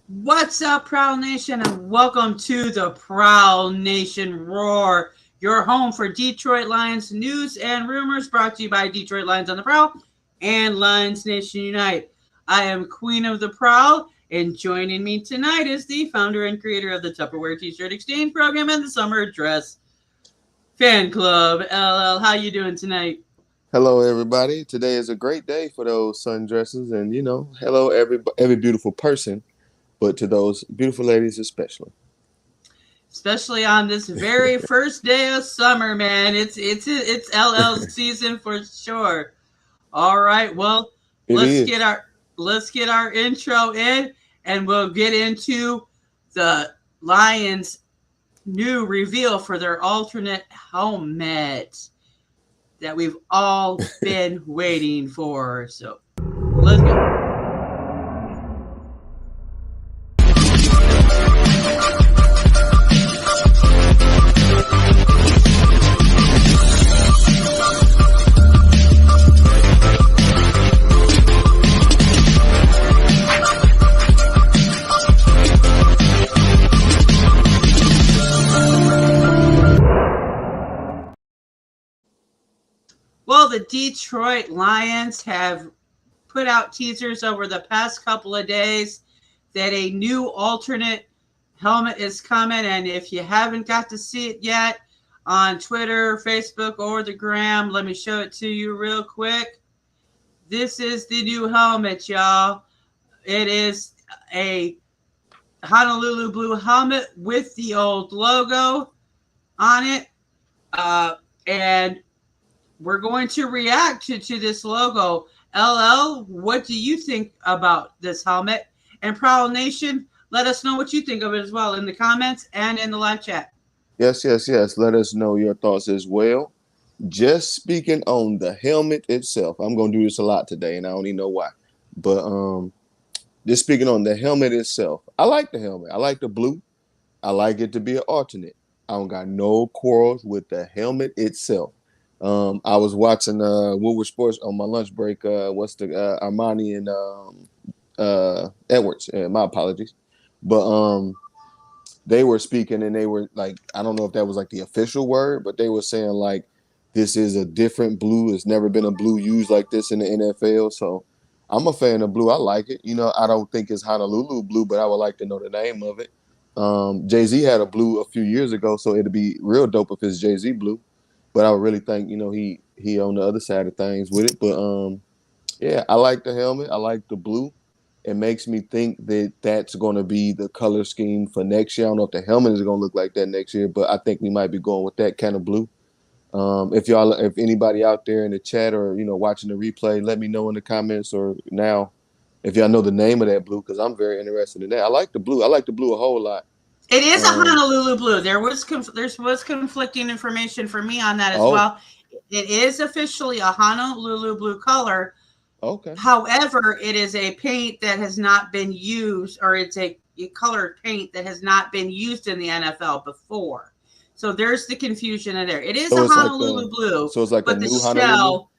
What's up, Prowl Nation, and welcome to the Prowl Nation Roar, your home for Detroit Lions news and rumors, brought to you by Detroit Lions on the Prowl and Lions Nation Unite. I am Queen of the Prowl, and joining me tonight is the founder and creator of the Tupperware T-shirt exchange program and the Summer Dress Fan Club. LL, how you doing tonight? Hello, everybody. Today is a great day for those sundresses, and hello, every beautiful person, but to those beautiful ladies especially. Especially on this very first day of summer, man. It's LL's season for sure. All right, well, It let's is. get our let's get our intro in, and we'll get into the Lions' new reveal for their alternate helmet that we've all been waiting for. So let's go. Well, the Detroit Lions have put out teasers over the past couple of days that a new alternate helmet is coming. And if you haven't got to see it yet on Twitter, Facebook, or the Gram, let me show it to you real quick. This is the new helmet, y'all. It is a Honolulu blue helmet with the old logo on it. And we're going to react to this logo. LL, what do you think about this helmet? And Prowl Nation, let us know what you think of it as well in the comments and in the live chat. Yes, yes, yes. Let us know your thoughts as well. Just speaking on the helmet itself, I'm gonna do this a lot today, and I don't even know why. But just speaking on the helmet itself, I like the helmet. I like the blue. I like it to be an alternate. I don't got no quarrels with the helmet itself. I was watching Woodward Sports on my lunch break. What's the Armani and Edwards? My apologies, but they were speaking and they were like, I don't know if that was like the official word, but they were saying like this is a different blue. It's never been a blue used like this in the NFL. So I'm a fan of blue. I like it. I don't think it's Honolulu blue, but I would like to know the name of it. Jay-Z had a blue a few years ago, so it'd be real dope if it's Jay-Z blue. But I would really think, he on the other side of things with it. But yeah, I like the helmet. I like the blue. It makes me think that that's going to be the color scheme for next year. I don't know if the helmet is going to look like that next year, but I think we might be going with that kind of blue. If anybody out there in the chat or watching the replay, let me know in the comments or now if y'all know the name of that blue, because I'm very interested in that. I like the blue. I like the blue a whole lot. It is a Honolulu blue. There was conflicting information for me on that as well. It is officially a Honolulu blue color. Okay. However, it is a paint that has not been used, or it's a colored paint that has not been used in the NFL before. So there's the confusion in there. It is a Honolulu blue. So it's like a new Honolulu? Shell,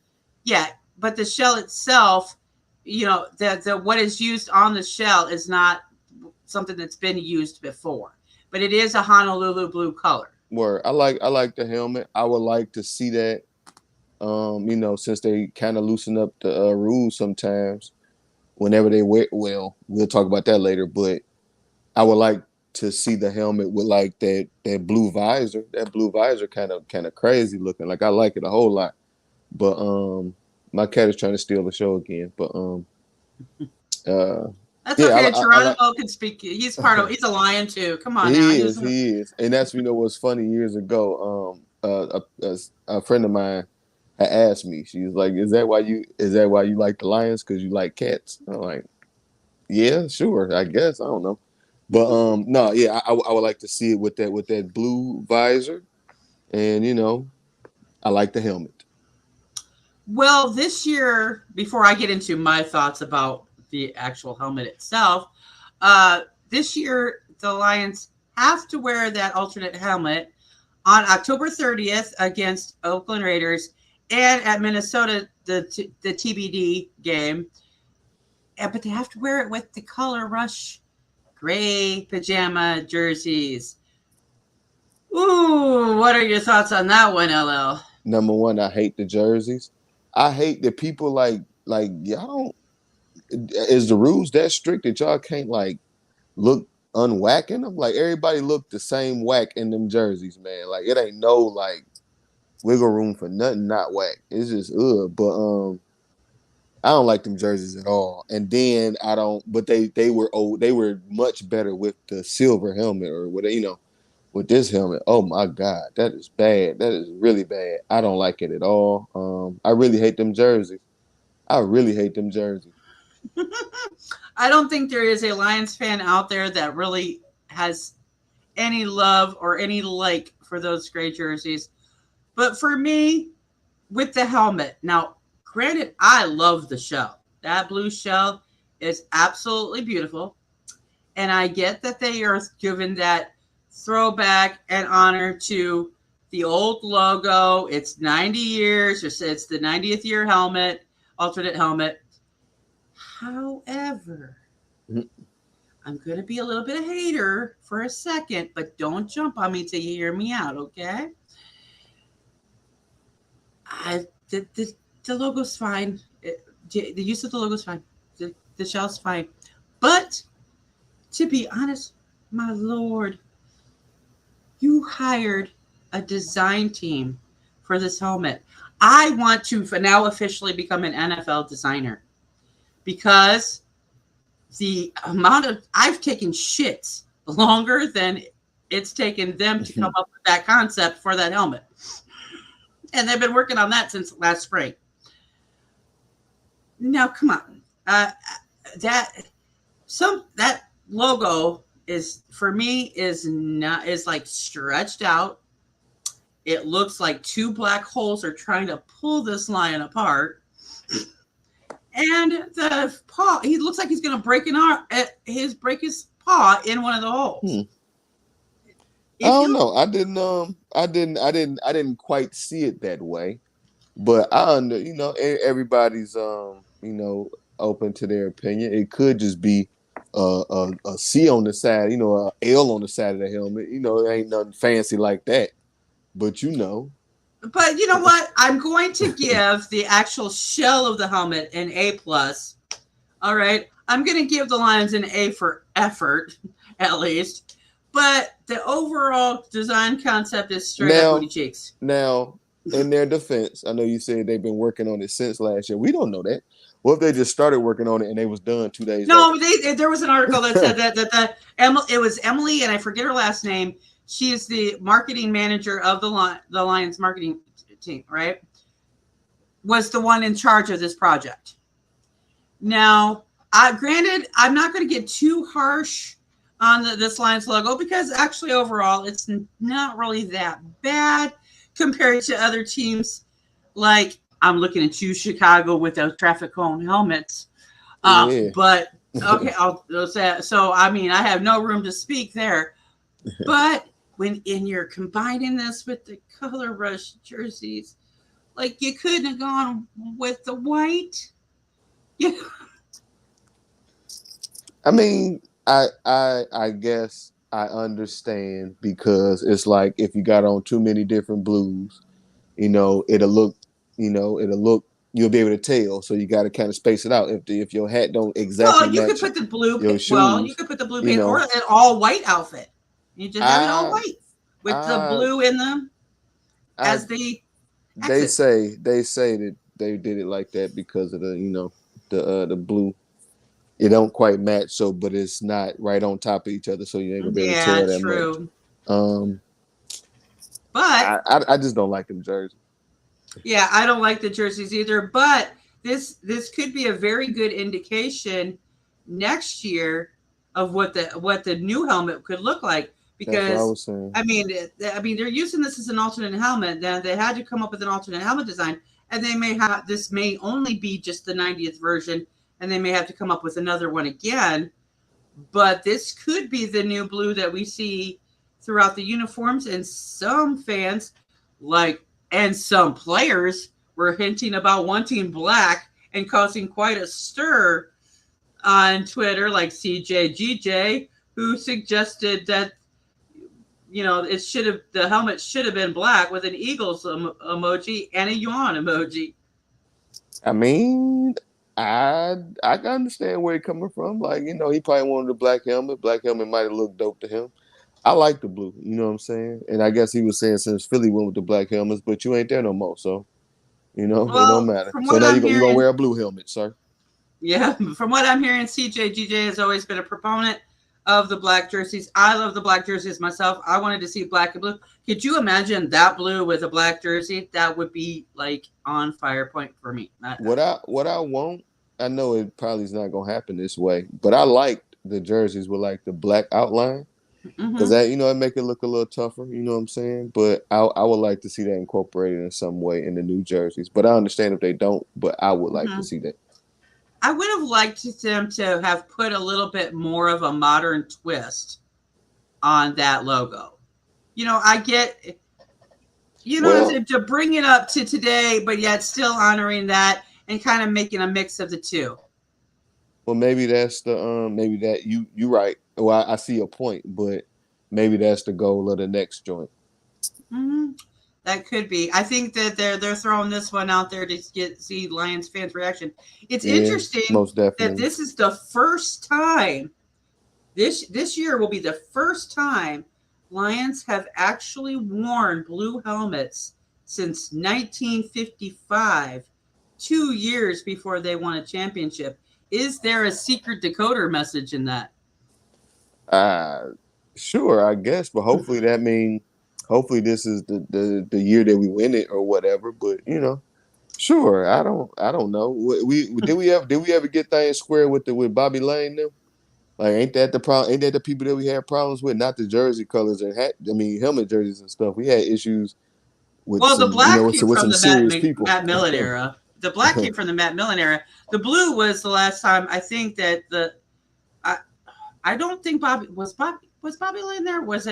yeah, but the shell itself, the what is used on the shell is not something that's been used before. But it is a Honolulu blue color. Word. I like the helmet. I would like to see that. Since they kind of loosen up the rules sometimes, whenever they wear. Well, we'll talk about that later. But I would like to see the helmet with like that blue visor. That blue visor kind of crazy looking. Like I like it a whole lot. But my cat is trying to steal the show again. But that's okay. Geronimo can speak. He's a lion too. Come on, he is, and that's what's funny. Years ago, a friend of mine had asked me. She was like, "Is that why you like the Lions? Because you like cats?" I'm like, "Yeah, sure, I guess. I don't know." But no, yeah, I would like to see it with that blue visor, and I like the helmet. Well, this year, before I get into my thoughts about the actual helmet itself, this year the Lions have to wear that alternate helmet on October 30th against Oakland Raiders and at Minnesota, the TBD game. but they have to wear it with the color rush gray pajama jerseys. Ooh, what are your thoughts on that one, LL? Number one, I hate the jerseys. I hate that people like y'all don't. Is the rules that strict that y'all can't like look unwhacking them? Like everybody look the same whack in them jerseys, man. Like it ain't no like wiggle room for nothing not whack. It's just But I don't like them jerseys at all. And then I don't. But they were old. They were much better with the silver helmet or with with this helmet. Oh my God, that is bad. That is really bad. I don't like it at all. I really hate them jerseys. I really hate them jerseys. I don't think there is a Lions fan out there that really has any love or any like for those gray jerseys. But for me, with the helmet, now, granted, I love the shell. That blue shell is absolutely beautiful. And I get that they are given that throwback and honor to the old logo. It's 90 years, or it's the 90th year helmet, alternate helmet. However, I'm going to be a little bit of a hater for a second, but don't jump on me till you hear me out, okay? The logo's fine. The use of the logo's fine. The shell's fine. But to be honest, my Lord, you hired a design team for this helmet. I want to now officially become an NFL designer because the amount of I've taken shits longer than it's taken them to come up with that concept for that helmet. And they've been working on that since last spring. Now, come on. That logo is, for me, is like stretched out. It looks like two black holes are trying to pull this lion apart. And the paw, he looks like he's going to break break his paw in one of the holes. I don't know. I didn't quite see it that way, but everybody's open to their opinion. It could just be a C on the side, a L on the side of the helmet. It ain't nothing fancy like that. But But you know what? I'm going to give the actual shell of the helmet an A+. All right. I'm going to give the Lions an A for effort, at least. But the overall design concept is straight up booty cheeks. Now, in their defense, I know you said they've been working on it since last year. We don't know that. What if they just started working on it and they was done 2 days No, there was an article that said that it was Emily, and I forget her last name. She is the marketing manager of the Lions marketing team, right? Was the one in charge of this project. Now, granted, I'm not going to get too harsh on this Lions logo because actually overall it's not really that bad compared to other teams. Like, I'm looking at you, Chicago, with those traffic cone helmets. But okay, I'll say so. I mean, I have no room to speak there. But when you're combining this with the color rush jerseys, like you couldn't have gone with the white. Yeah. I mean, I guess I understand because it's like if you got on too many different blues, it'll look, you'll be able to tell. So you got to kind of space it out. If your hat don't exactly match, you could put the blue. You could put the blue paint or an all white outfit. You just have it all white with the blue in them as the. They say that they did it like that because of the blue. It don't quite match, but it's not right on top of each other, so you ain't gonna be able to tell that much. But I just don't like them jerseys. Yeah, I don't like the jerseys either. But this could be a very good indication next year of what the new helmet could look like. Because I mean, they're using this as an alternate helmet. Now they had to come up with an alternate helmet design, and this may only be just the 90th version, and they may have to come up with another one again. But this could be the new blue that we see throughout the uniforms, and some fans and some players were hinting about wanting black and causing quite a stir on Twitter, like CJGJ, who suggested that the helmet should have been black with an eagles emoji and a yawn emoji. I mean, I can understand where he's coming from. Like, he probably wanted a black helmet. Black helmet might have looked dope to him. I like the blue, you know what I'm saying? And I guess he was saying since Philly went with the black helmets, but you ain't there no more, so it don't Well, matter. from So what now I'm you gonna hearing, wear a blue helmet, sir. yeah, from what I'm hearing, CJGJ has always been a proponent of the black jerseys. I love the black jerseys myself. I wanted to see black and blue. Could you imagine that blue with a black jersey? That would be like on fire point for me. What I want, I know it probably is not gonna happen this way, but I like the jerseys with like the black outline. Because Mm-hmm, that, it make it look a little tougher, you know what I'm saying? But I would like to see that incorporated in some way in the new jerseys. But I understand if they don't, but I would like to mm-hmm. see that. I would have liked them to have put a little bit more of a modern twist on that logo. I get, Well, to bring it up to today, but yet still honoring that and kind of making a mix of the two. well, maybe that's the maybe that you right. Well, I see your point, but maybe that's the goal of the next joint. Mm-hmm. That could be. I think that they're throwing this one out there to see Lions fans' reaction. It's Yeah, interesting most that definitely. this is the first time this year will be the first time Lions have actually worn blue helmets since 1955, 2 years before they won a championship. Is there a secret decoder message in that? Uh sure, I guess, but hopefully this is the year that we win it or whatever. But sure, I don't know. We ever get things square with Bobby Lane now? Like, ain't that the problem? Ain't that the people that we had problems with? Not the jersey colors and helmet jerseys and stuff. We had issues with Well, the some, black with came some, with from some the serious people. Matt Millen era. The black came from the Matt Millen era. The blue was the last time I think that I I don't think Bobby Lane there. Was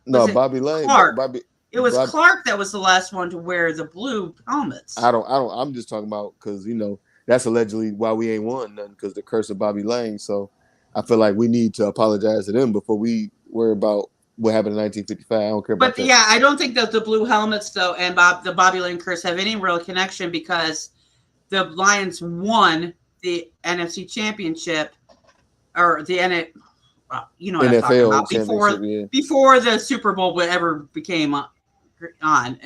No, it Bobby Lane, Clark? Bobby, It was Bob. Clark that was the last one to wear the blue helmets. I don't. I'm just talking about because that's allegedly why we ain't won nothing because the curse of Bobby Lane. So I feel like we need to apologize to them before we worry about what happened in 1955. I don't care about But that. yeah, I don't think that the blue helmets though and the Bobby Lane curse have any real connection because the Lions won the NFC Championship or the you know what I'm talking NFL about championship, yeah. before the Super Bowl ever became on.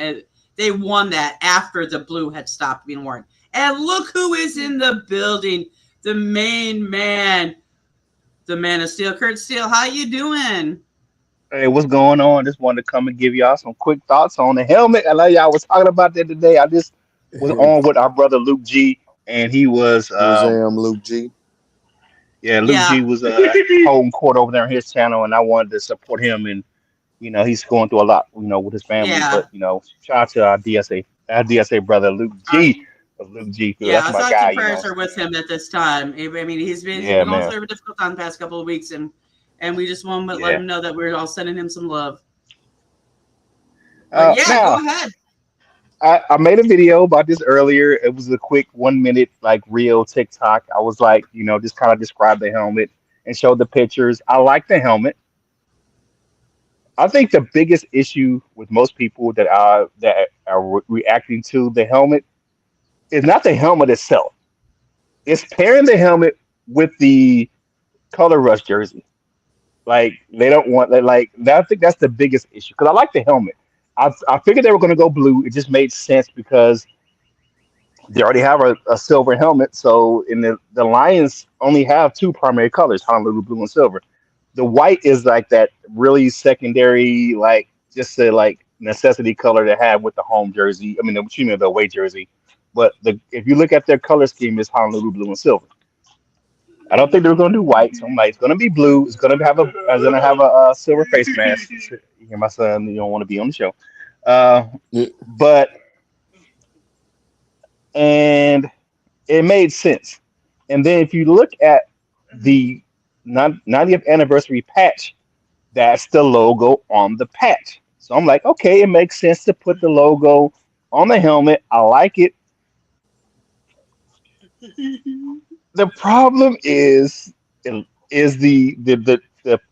They won that after the blue had stopped being worn. And look who is in the building, the main man, the man of steel, Kurt Steele. How you doing? Hey, what's going on? Just wanted to come and give y'all some quick thoughts on the helmet. I know y'all was talking about that today. I just was on with our brother Luke G, and he was, Wazam, Luke G. yeah, Luke Yeah, G was holding court over there on his channel, and I wanted to support him. And he's going through a lot, with his family. yeah. But shout out to our DSA brother Luke Our G of Luke G. Yeah, That's our my thoughts guy. and You know prayers what are I'm with saying? him at this time. I mean, he's Yeah, been going man. through a difficult time the past couple of weeks, and we just want to let Yeah. him know that we're all sending him some love. But yeah, go Now. ahead. I made a video about this earlier. It was a quick 1 minute like real TikTok. I was like, just kind of describe the helmet and show the pictures. I like the helmet. I think the biggest issue with most people that are reacting to the helmet is not the helmet itself. It's pairing the helmet with the color rush jersey. Like they don't want like that. I think that's the biggest issue because I like the helmet. I figured they were going to go blue. It just made sense because they already have a silver helmet. So in the Lions only have two primary colors, Honolulu blue and silver. The white is like that really secondary, like just a like necessity color to have with the home jersey. I mean, excuse me, the away jersey. But if you look at their color scheme, it's Honolulu blue and silver. I don't think they were going to do white, so I'm like, it's going to be blue. It's going to have a silver face mask. You hear my son? You don't want to be on the show, uh, Yeah. but and it made sense. And then if you look at the 90th anniversary patch, that's the logo on the patch. So I'm like, okay, it makes sense to put the logo on the helmet. I like it. The problem is the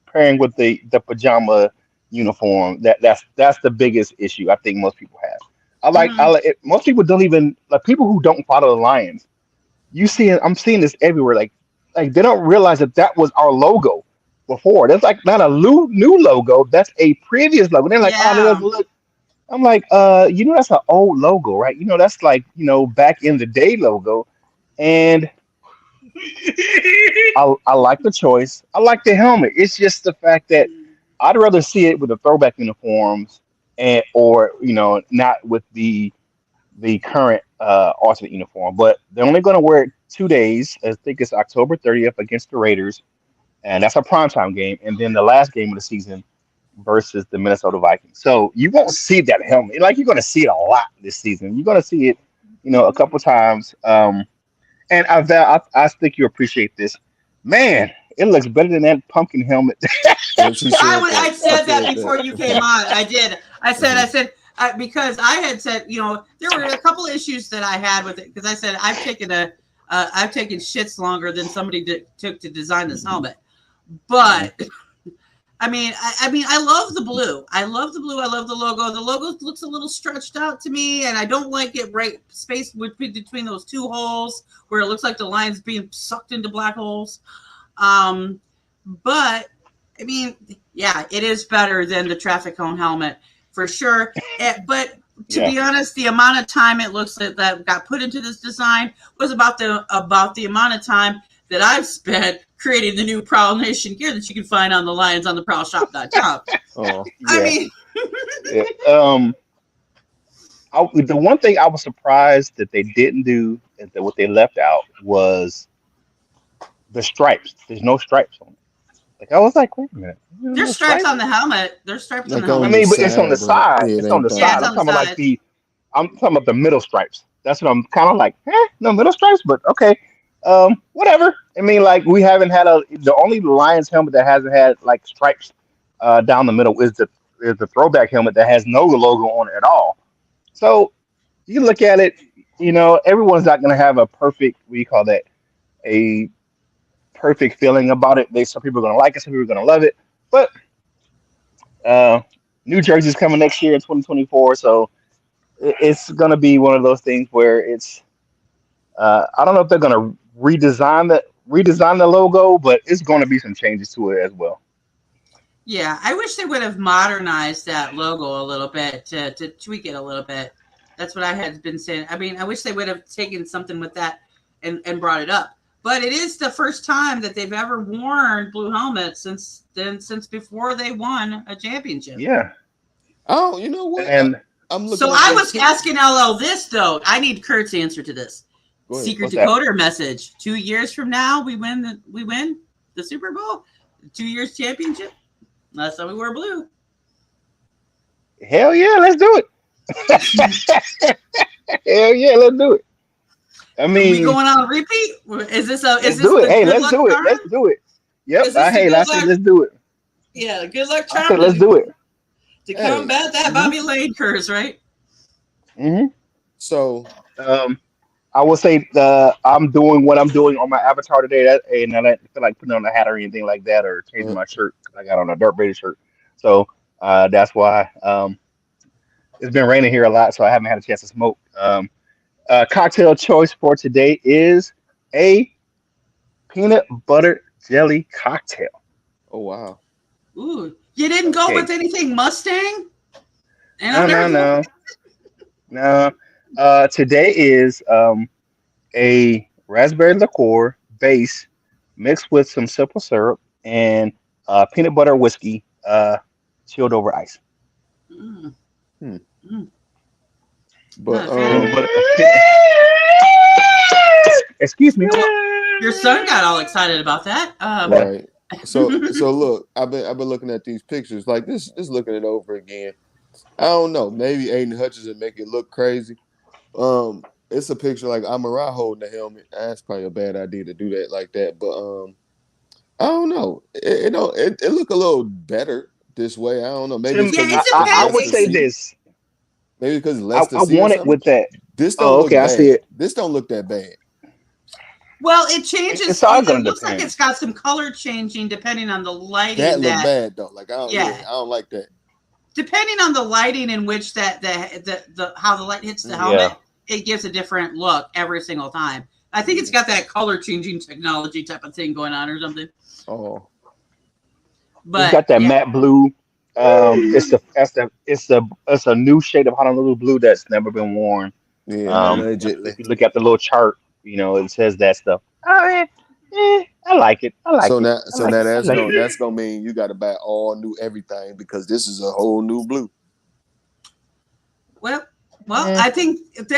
pairing with the pajama uniform. That's the biggest issue I think most people have. I Mhm. like it, most people don't even like people who don't follow the Lions. I'm seeing this everywhere. Like they don't realize that was our logo before. That's like not a new logo. That's a previous logo. They're like, oh, that Yeah. doesn't look. I'm like, that's an old logo, right? That's like back in the day logo. And I like the choice. I like the helmet. It's just the fact that I'd rather see it with the throwback uniforms and or not with the current alternate uniform. But they're only going to wear it 2 days. I think it's October 30th against the Raiders, and that's a primetime game. And then the last game of the season versus the Minnesota Vikings. So you won't see that helmet. Like you're going to see it a lot this season. You're going to see it, a couple times. And I think you appreciate this, man. It looks better than that pumpkin helmet. Yeah, she said that. I She said that said before that. you came on. I did. I Mhm. said because I had said, there were a couple issues that I had with it because I said I've taken shits longer than somebody took to design this helmet, but I love the blue. I love the blue. I love the logo. The logo looks a little stretched out to me, and I don't like it right spaced between those two holes where it looks like the line's being sucked into black holes. Um, but I mean, yeah, it is better than the traffic cone helmet for sure. But to Yeah. be honest, the amount of time it looks like that got put into this design was about the amount of time that I've spent creating the new Prowl Nation gear that you can find on the Lions on the prowlshop.com. Oh, I Yeah. mean, Yeah. The one thing I was surprised that they didn't do, and that what they left out was the stripes. There's no stripes on it. Like I was like, wait a minute, there's there's no stripes stripes. on the helmet. There's stripes on the like I on helmet. the mean, but it's on the side, but side. yeah, it It's on ain't the that Yeah, side. it's I'm on the much. talking about side. I'm talking about the middle stripes. That's what I'm kind of like. No middle stripes, but okay. Whatever. I mean, like we haven't had the only Lions helmet that hasn't had like stripes down the middle is the throwback helmet that has no logo on it at all. So you look at it, everyone's not going to have a perfect, what do you call that, a perfect feeling about it. Some people are going to like it, some people are going to love it. But uh, New Jersey's coming next year in 2024, so it's going to be one of those things where it's. I don't know if they're going to redesign the logo, but it's going to be some changes to it as well. Yeah, I wish they would have modernized that logo a little bit to tweak it a little bit. That's what I had been saying. I mean, I wish they would have taken something with that and brought it up. But it is the first time that they've ever worn blue helmets since before they won a championship. Yeah, Oh, you know what? and I'm So looking at I their was pic. asking LL this though. I need Kurt's answer to this. Go ahead. Secret what's that? decoder message. 2 years from now, we win the Super Bowl. 2 years championship. Last time we wore blue. Hell yeah, let's do it. Hell yeah, let's do it. I Are we mean, going on repeat? Is let's this do it. the Hey, good let's luck do it. charm? Let's do it. Yep. Is this the Hey, I good said luck? let's do it. Yeah, the good luck I said charm let's do it. to Hey, combat that hmm Bobby Lane curse, right? hmm so Um, I will say I'm doing what I'm doing on my avatar today, and I don't feel like putting on a hat or anything like that, or changing uh, my shirt 'cause I got on a Dirt Raider shirt. So that's why it's been raining here a lot, so I haven't had a chance to smoke. Cocktail choice for today is a peanut butter jelly cocktail. oh wow. Ooh, you didn't go with Okay, anything Mustang? And no, I've no, never. no, no. Today is a raspberry liqueur base mixed with some simple syrup and peanut butter whiskey chilled over ice. Mm, Hmm. mm, But not a fan. Peanut butter. Excuse me. Your son got all excited about that. Yeah. right. So look, I've been looking at these pictures like this, just looking it over again. I don't know. Maybe Aiden Hutchinson make it look crazy. It's a picture like Amara holding the helmet. That's probably a bad idea to do that like that. But I don't know. It look a little better this way. I don't know. Maybe it's Tim, Yeah, because it it's I less would to say depends. see. this. Maybe because it's I, less to I see or want it something. with that. This don't Oh, look okay. I see bad. it. This don't look that bad. Well, it changes. It's all going It to looks like depend. it's got some color changing depending on the lighting. That look bad though. Like I yeah, don't like that. Depending on the lighting in which the how the light hits the Yeah. helmet, it gives a different look every single time. I think it's got that color changing technology type of thing going on or something. Oh, But It's got that matte blue. It's a new shade of Honolulu blue that's never been worn. yeah, Mhm. allegedly. If you look at the little chart, it says that stuff. Oh, I like it. I like So it. now, I like it. I like it. that's gonna mean you got to buy all new everything because this is a whole new blue. Well, Eh. I think that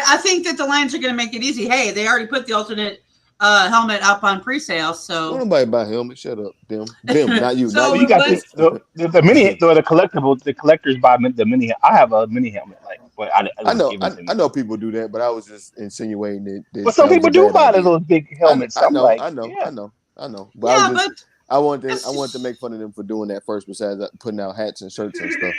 the Lions are going to make it easy. Hey, they already put the alternate helmet up on pre-sale, Don't so nobody buy helmet. Shut up, them, not you, So not Well, you you. got let's the mini the collectible the collectors buy the mini. I have a mini helmet, but it was given to I me. know people do that, but I was just insinuating But some that was people a do bad buy idea. those big helmets. I'm like, yeah. I know. But I was yeah, just but I wanted to make fun of them for doing that first. Besides putting out hats and shirts and stuff.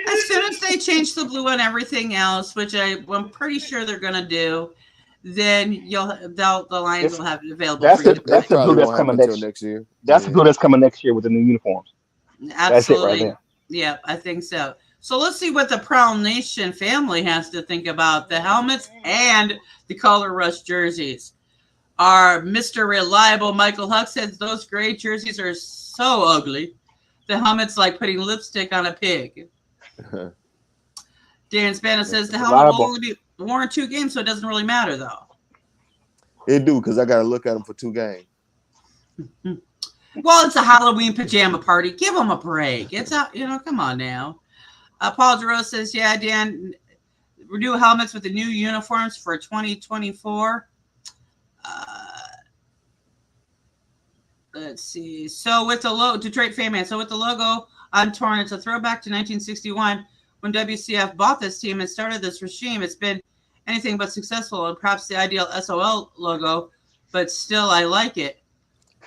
as soon as they change the blue and everything else, which I'm pretty sure they're going to do, then the Lions It's will have it available for that's you the to It buy. that's the blue probably that's won't happen coming until next. next year. That's the Yeah. blue that's coming next year with the new uniforms. That's it right Absolutely. there. Yeah, I think so. So let's see what the Prowl Nation family has to think about the helmets and the Color Rush jerseys. Our Mr. Reliable Michael Huck says those gray jerseys are so ugly. The helmet's like putting lipstick on a pig. Darren Spano says the Mr. helmet will Reliable. only be worn 2 games, so it doesn't really matter though. It do because I got to look at them for 2 games. Well, it's a Halloween pajama party. Give them a break. It's out, come on now. Paul Giroux says, yeah, Dan, new helmets with the new uniforms for 2024. Let's see. So with the logo, Detroit fan man. So with the logo on torn, it's a throwback to 1961 when WCF bought this team and started this regime. It's been anything but successful and perhaps the ideal SOL logo, but still, I like it.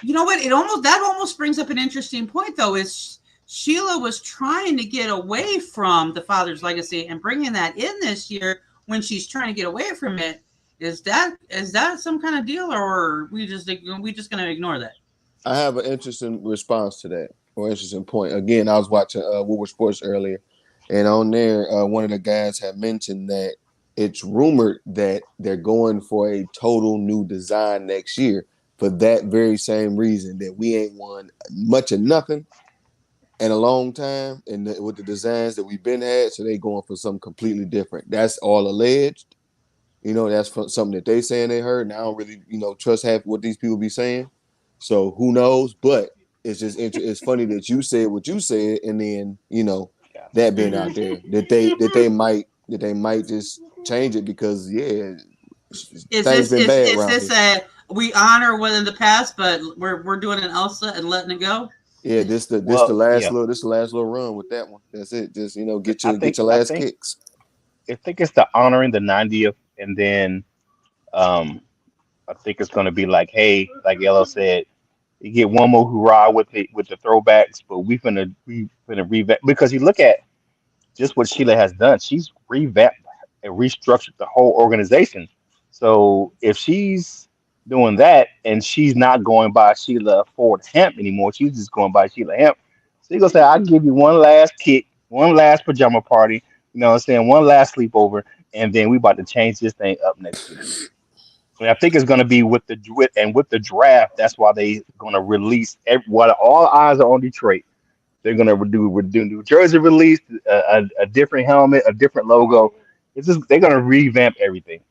You know what? That almost brings up an interesting point, though. Is Sheila was trying to get away from the father's legacy and bringing that in this year when she's trying to get away from it. Is that some kind of deal, or are we just going to ignore that? I have an interesting response to that, or interesting point. Again, I was watching Woodward Sports earlier, and on there, one of the guys had mentioned that it's rumored that they're going for a total new design next year for that very same reason that we ain't won much of nothing in a long time, and with the designs that we've been had, so they going for something completely different. That's all alleged. That's something that they saying they heard, and I don't really, trust half what these people be saying. So who knows? But it's just it's funny that you said what you said, and then that being out there that they might just change it because things been bad is around this here. we honor what in the past, but we're doing an Elsa and letting it go? Yeah, this the Well, last yeah. little run with that one. That's it. Just get I your think I last think kicks. I think it's the honoring the 90th, and then um, I think it's going to be like, hey, like Yellow said, you get one more hurrah with the throwbacks, but we finna revamp because you look at just what Sheila has done. She's revamped and restructured the whole organization. So if she's doing that and she's not going by Sheila Ford Hemp anymore, she's just going by Sheila Hemp. So you're gonna say, I'll give you one last kick, one last pajama party, what I'm saying, one last sleepover, and then we about to change this thing up next year. And I think it's going to be with the draft. That's why they're going to release what all eyes are on Detroit. They're going to do New Jersey release, a different helmet, a different logo. It's just they're going to revamp everything.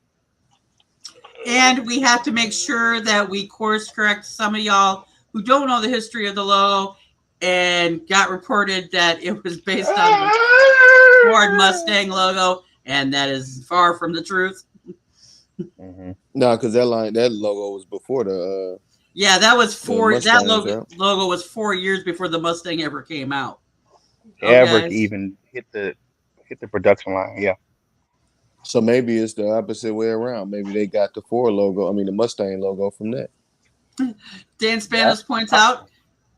And we have to make sure that we course correct some of y'all who don't know the history of the logo and got reported that it was based on the Ford Mustang logo, and that is far from the truth. Mm-hmm. No, because that logo was before the. Yeah, that was that logo was 4 years before the Mustang ever came out. Ever even hit the production line, yeah. So maybe it's the opposite way around. Maybe they got the Ford logo. I mean, the Mustang logo from that. Dan Spanos points out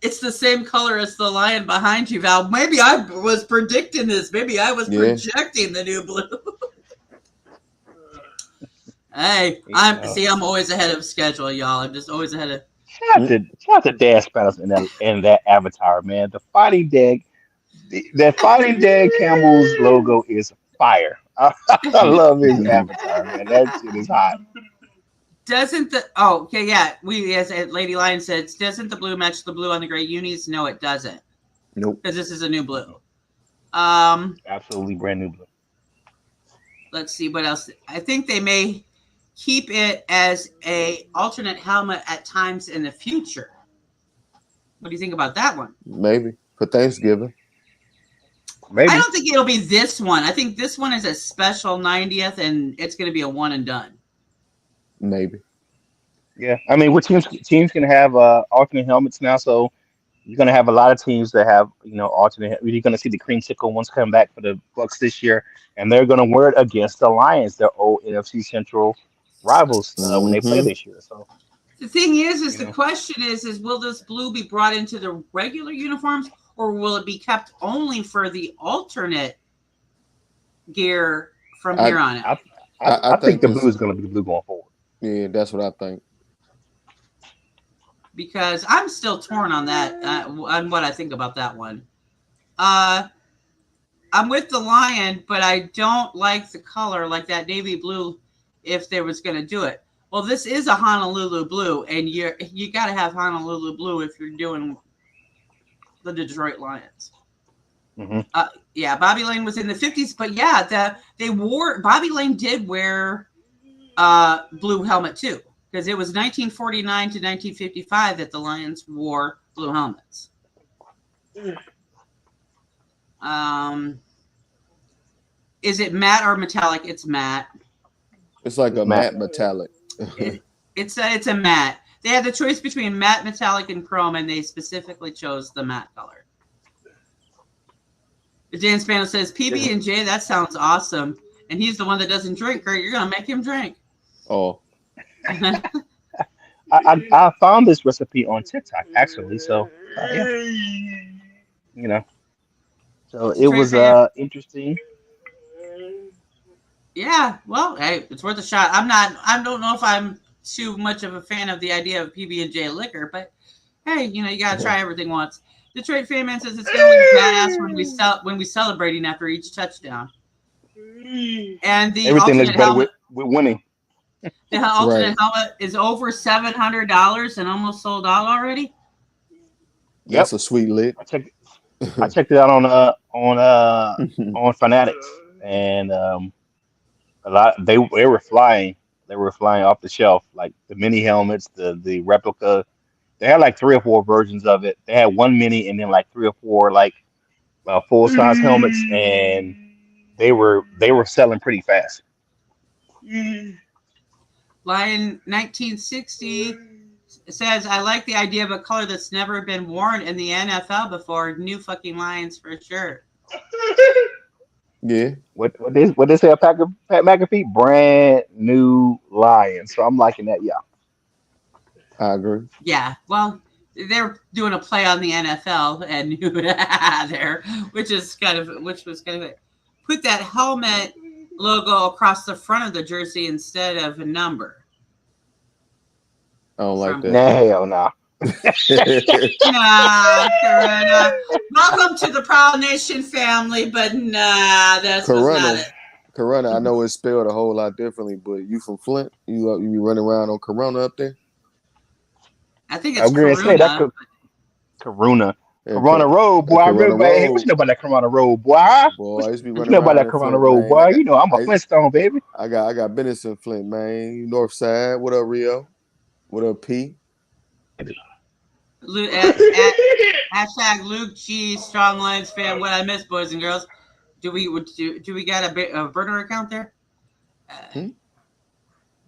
it's the same color as the lion behind you, Val. Maybe I was predicting this. Maybe I was projecting the new blue. Hey, You know, I'm always ahead of schedule, y'all. I'm just always ahead of. shout out to Dash Battles in that avatar, man. The fighting deck, that fighting deck Campbell's logo is fire. I love his avatar, man. That shit is hot. Doesn't the okay, yeah, we as Lady Lion said, doesn't the blue match the blue on the gray unis? No, it doesn't. Nope. Because this is a new blue. Absolutely brand new blue. Let's see what else. I think they may keep it as a alternate helmet at times in the future. What do you think about that one? Maybe for Thanksgiving. Maybe. I don't think it'll be this one. I think this one is a special 90th, and it's going to be a one and done. Maybe. Yeah. I mean, what teams can have alternate helmets now, so you're gonna have a lot of teams that have, alternate. You're gonna see the creamsicle ones come back for the Bucks this year, and they're gonna wear it against the Lions, their old NFC Central rivals, when they play Mm-hmm. this year. So The thing is you the know, question is will this blue be brought into the regular uniforms, or will it be kept only for the alternate gear from here on out? I think think the this. blue is gonna be blue going forward. Yeah, that's what I think. Because I'm still torn on that, on what I think about that one. I'm with the Lion, but I don't like the color, like that navy blue, if they was going to do it. Well, this is a Honolulu blue, and you got to have Honolulu blue if you're doing the Detroit Lions. Mm-hmm. Yeah, Bobby Lane was in the 50s, but yeah, Bobby Lane did wear blue helmet too. Because it was 1949 to 1955 that the Lions wore blue helmets. Is it matte or metallic? It's matte. It's like a matte metallic. It's a matte. They had the choice between matte, metallic, and chrome, and they specifically chose the matte color. Dan Spano says, PB&J, that sounds awesome. And he's the one that doesn't drink, Kurt. You're going to make him drink. Oh. I found this recipe on TikTok actually, so yeah. So it was interesting. Yeah, well, hey, it's worth a shot. I don't know if I'm too much of a fan of the idea of PB&J liquor, but hey, you gotta try everything once. Detroit Fan Man says it's gonna look badass when we celebrating after each touchdown. And the Everything looks alternate better helmet, with winning. the alternate helmet is over $700 and almost sold out already. That's a sweet lick. I checked it out on Fanatics, and a lot they were flying. They were flying off the shelf, like the mini helmets, the replica. They had like 3 or 4 versions of it. They had one mini and then like 3 or 4 like full size helmets, and they were selling pretty fast. Lion 1960 says, I like the idea of a color that's never been worn in the NFL before. New fucking Lions for sure. Yeah. What they say? Pat McAfee, brand new Lions. So I'm liking that. Yeah, I agree. Yeah, well, they're doing a play on the NFL and which was kind of it. Put that helmet logo across the front of the jersey instead of a number. I don't like that. Nah, hell no. Nah, Corona. Welcome to the Prowl Nation family, but nah, that's not it. Corona, I know it's spelled a whole lot differently, but you from Flint? You be running around on Corona up there? I think it's I'm gonna say that's Corona. Corona Road, boy. I remember. Hey, what you know about that Corona Road, boy? Boy, I used to be running what you know about that Corona Road, boy? I'm a Flintstone, baby. I got business in Flint, man. North Side. What up, Rio? What up, P? Hashtag Luke G Strong Lions fan. What I miss, boys and girls. Do we got a burner account there?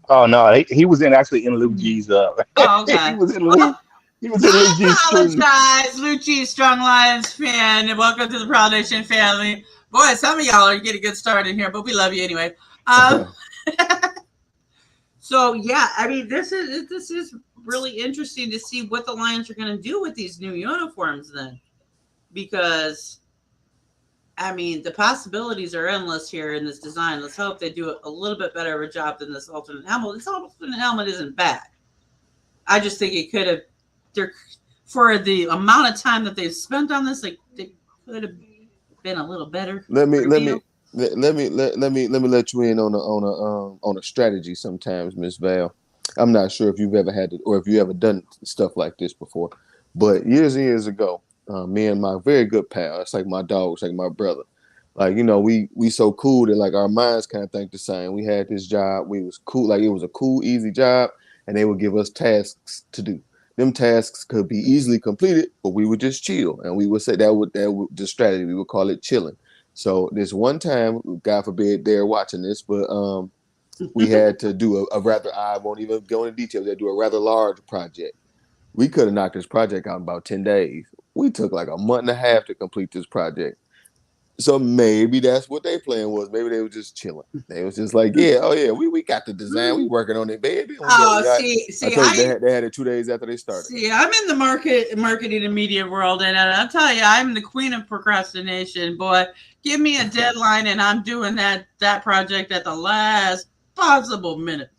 Oh no, he was actually in Luke G's. Oh, okay. He was in Luke G's stream. Apologize, Luke G Strong Lions fan, and welcome to the Prowl Nation family. Boy, some of y'all are getting a good start in here, but we love you anyway. So yeah, I mean, this is really interesting to see what the Lions are going to do with these new uniforms then, because I mean, the possibilities are endless here in this design. Let's hope they do a little bit better of a job than this alternate helmet. This alternate helmet isn't bad. I just think it could have, there, for the amount of time that they've spent on this, like they could have been a little better. Let me reveal. let you in on a strategy sometimes, Miss Val. I'm not sure if you've ever had it or if you ever done stuff like this before, but years and years ago, me and my very good pal, it's like my dog, it's like my brother. Like, we so cool that like our minds kind of think the same. We had this job, we was cool, like it was a cool, easy job, and they would give us tasks to do. Them tasks could be easily completed, but we would just chill, and we would say that would the strategy. We would call it chilling. So this one time, God forbid they're watching this, but we had to do a rather, I won't even go into details. They do a rather large project. We could have knocked this project out in about 10 days. We took like a month and a half to complete this project. So maybe that's what they plan was. Maybe they were just chilling. They was just like, yeah, oh yeah, we got the design. We working on it, baby. Oh, I told you they had it 2 days after they started. See, I'm in the marketing and media world, and I'll tell you, I'm the queen of procrastination. Boy, give me a deadline, and I'm doing that project at the last possible minute.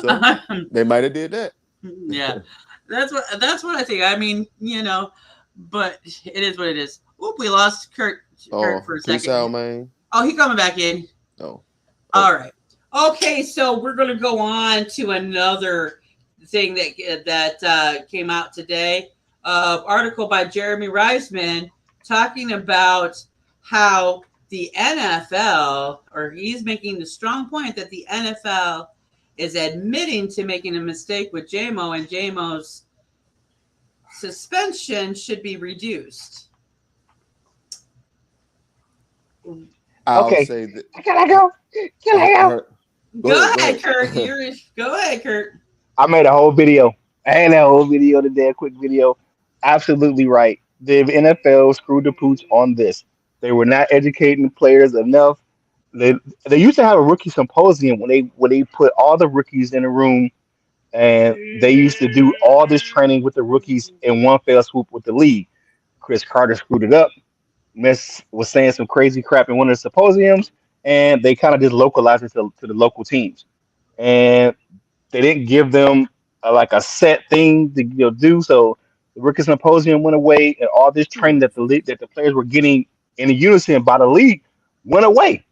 So they might have did that. Yeah, that's what I think. I mean, but it is what it is. Oop, we lost Kurt for a second. Peace out, man. Oh, he coming back in. Oh. All right. Okay, so we're going to go on to another thing that came out today. Article by Jeremy Reisman talking about how the NFL, or he's making the strong point that the NFL is admitting to making a mistake with JMO, and JMO's suspension should be reduced. I'll say that. Can I go? Can I go? Go ahead, Kurt. Go ahead, Kurt. I made a whole video. I had a whole video today, a quick video. Absolutely right. The NFL screwed the pooch on this. They were not educating the players enough. They used to have a rookie symposium when they put all the rookies in a room, and they used to do all this training with the rookies in one fell swoop with the league. Chris Carter screwed it up. Miss was saying some crazy crap in one of the symposiums, and they kind of just localized it to the local teams. And they didn't give them like a set thing to do. So the rookie symposium went away, and all this training that the players were getting in unison by the league went away.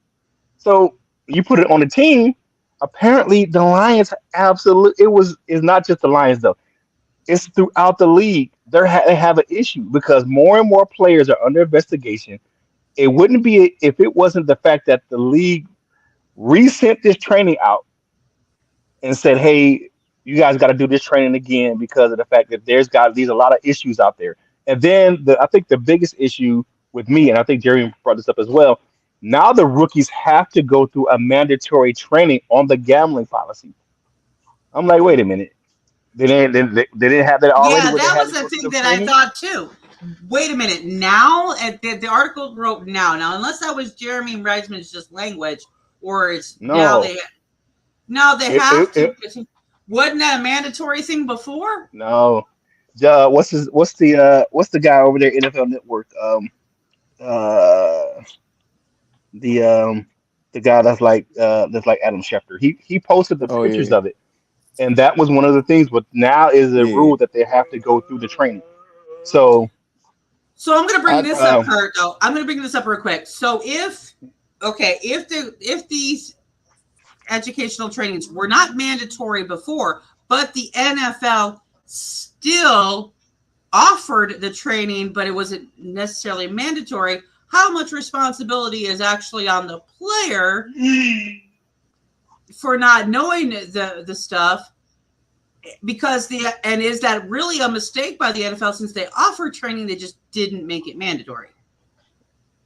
So you put it on the team. Apparently, the Lions absolutely it's not just the Lions though. It's throughout the league. They have an issue because more and more players are under investigation. It wouldn't be if it wasn't the fact that the league resent this training out and said, "Hey, you guys got to do this training again," because of the fact that these a lot of issues out there. And then I think the biggest issue with me, and I think Jerry brought this up as well. Now the rookies have to go through a mandatory training on the gambling policy. I'm like, wait a minute. They didn't have that already. Yeah, that was the thing that I thought too. Wait a minute. Now, the article wrote now, unless that was Jeremy Reisman's just language, or it's now they have to. Wasn't that a mandatory thing before? No. What's the guy over there, NFL Network? The guy that's like Adam Schefter. He posted the pictures of it. And that was one of the things, but now is a rule that they have to go through the training. So I'm going to bring this up, Kurt. Though I'm going to bring this up real quick. So if these educational trainings were not mandatory before, but the NFL still offered the training, but it wasn't necessarily mandatory, how much responsibility is actually on the player for not knowing the stuff? Because is that really a mistake by the NFL since they offered training, they just didn't make it mandatory?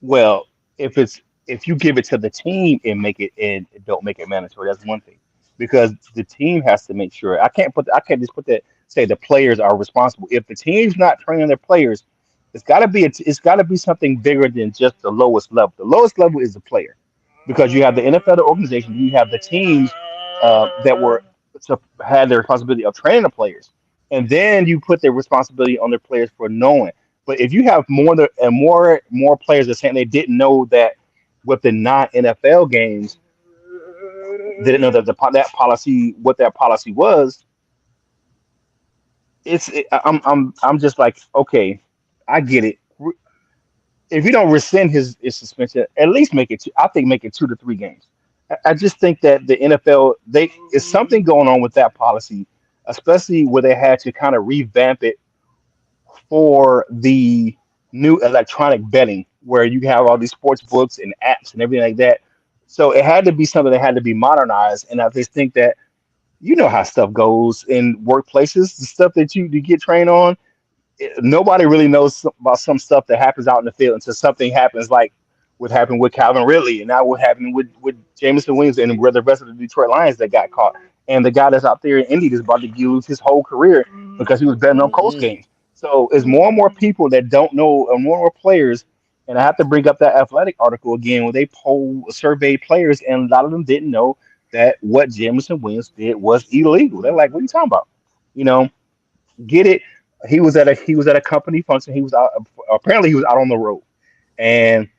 Well, if you give it to the team and don't make it mandatory, that's one thing. Because the team has to make sure. I can't just say the players are responsible. If the team's not training their players, it's got to be something bigger than just the lowest level. The lowest level is the player, because you have the NFL, the organization, you have the teams that had the responsibility of training the players, and then you put the responsibility on the players for knowing. But if you have more players that saying they didn't know that with the non-NFL games, didn't know that that policy, what that policy was, I'm just like, okay, I get it. If you don't rescind his suspension, at least make it I think make it 2 to 3 games. I just think that the NFL, they is something going on with that policy, especially where they had to kind of revamp it for the new electronic betting, where you have all these sports books and apps and everything like that. So it had to be something that had to be modernized. And I just think that you know how stuff goes in workplaces, the stuff that you get trained on, nobody really knows about some stuff that happens out in the field until something happens, like what happened with Calvin Ridley, and now what happened with Jameson Williams, and where the rest of the Detroit Lions that got caught, and the guy that's out there in Indy that's about to lose his whole career because he was betting on Colts Mm. games. So it's more and more people that don't know, and more and more players. And I have to bring up that athletic article again where they surveyed players, and a lot of them didn't know that what Jameson Williams did was illegal. They're like, "What are you talking about?" You know, get it. He was at a company function. He was out. Apparently, he was out on the road. And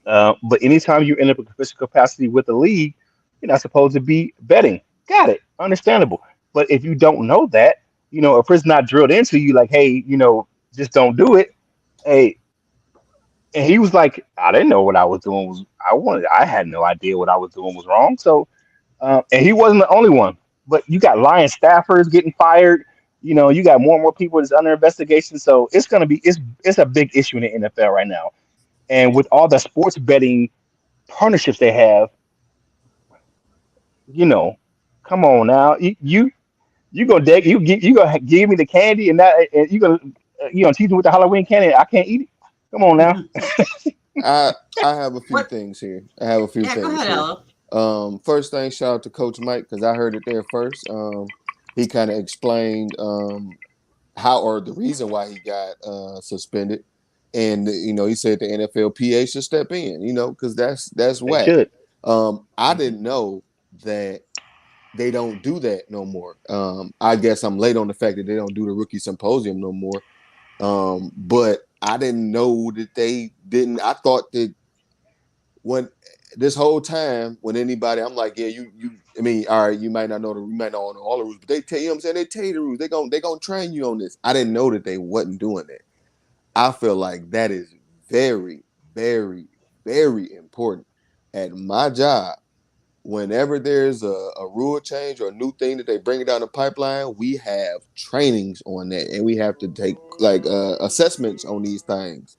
but anytime you're in a official capacity with the league, you're not supposed to be betting. Got it. Understandable. But if you don't know that, if it's not drilled into you, like, hey, just don't do it. Hey, and he was like, I didn't know what I was doing was. I had no idea what I was doing was wrong. So and he wasn't the only one. But you got Lion staffers getting fired. You got more and more people that's under investigation. So it's a big issue in the NFL right now. And with all the sports betting partnerships they have, you know, come on now, you gonna you gonna give me the candy, and that and you gonna tease me with the Halloween candy. I can't eat it. Come on now. I I have a few What? things here. I have a few Yeah, go things ahead, here. Ella. First thing, shout out to Coach Mike because I heard it there first. He kind of explained how or the reason why he got suspended, and he said the NFLPA should step in. Because that's They whack. should. I Mhm. didn't know that they don't do that no more. I guess I'm late on the fact that they don't do the rookie symposium no more. But I didn't know that they didn't. I thought that when this whole time, when anybody, I'm like, yeah, I mean, all right, you might not know all the rules, but they tell you, what I'm saying, they tell you the rules. They gonna train you on this. I didn't know that they wasn't doing that. I feel like that is very, very, very important at my job. Whenever there's a rule change or a new thing that they bring down the pipeline, we have trainings on that, and we have to take like assessments on these things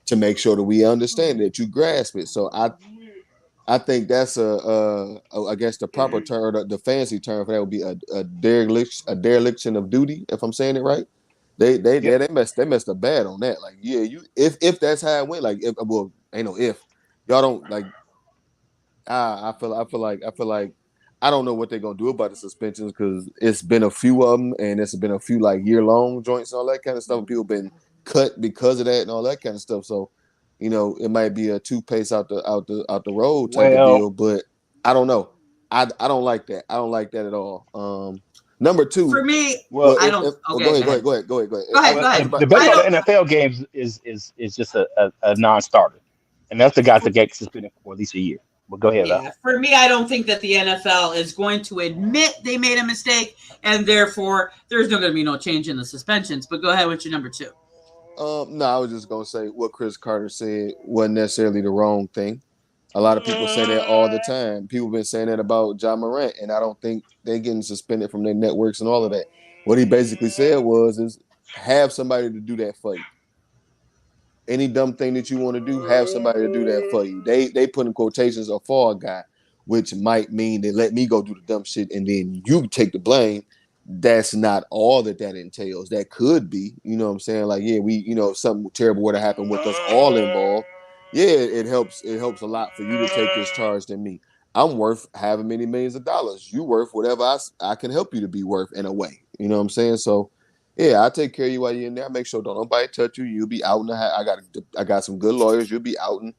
to make sure that we understand that you grasp it. So I think that's I guess the proper term, the fancy term for that would be a dereliction of duty, if I'm saying it right. Yep. They messed up bad on that. Like, yeah, you if that's how it went, like, if, well, ain't no if y'all don't like. I feel like I don't know what they're gonna do about the suspensions because it's been a few of them, and it's been a few like year long joints and all that kind of stuff. And people been cut because of that and all that kind of stuff. So, it might be a two-pace out the road type of Well, deal. But I don't know. I don't like that. I don't like that at all. Number For two. me, Well, well, I don't. go Okay, go ahead, go ahead. ahead, go ahead, go ahead, go ahead. Go ahead. well, Go I was ahead. the about. betting I on the don't. NFL games is just a non-starter, and that's the guys that get suspended for at least a year. But go ahead, Val. Yeah, for me, I don't think that the NFL is going to admit they made a mistake, and therefore there's not going to be no change in the suspensions. But go ahead with your number two. No, I was just gonna say what Chris Carter said wasn't necessarily the wrong thing. A lot of people say that all the time. People been saying that about John Morant, and I don't think they're getting suspended from their networks and all of that. What he basically said is have somebody to do that for you. Any dumb thing that you want to do, have somebody to do that for you. They put in quotations a fall guy, which might mean they let me go do the dumb shit and then you take the blame. That's not all that entails. That could be, what I'm saying? Like, yeah, if something terrible were to happen with us all involved, yeah, it helps a lot for you to take this charge than me. I'm worth having many millions of dollars. You worth whatever I can help you to be worth in a way. You know what I'm saying? So yeah, I'll take care of you while you're in there. Make sure don't nobody touch you. You'll be out in the I got some good lawyers. You'll be out in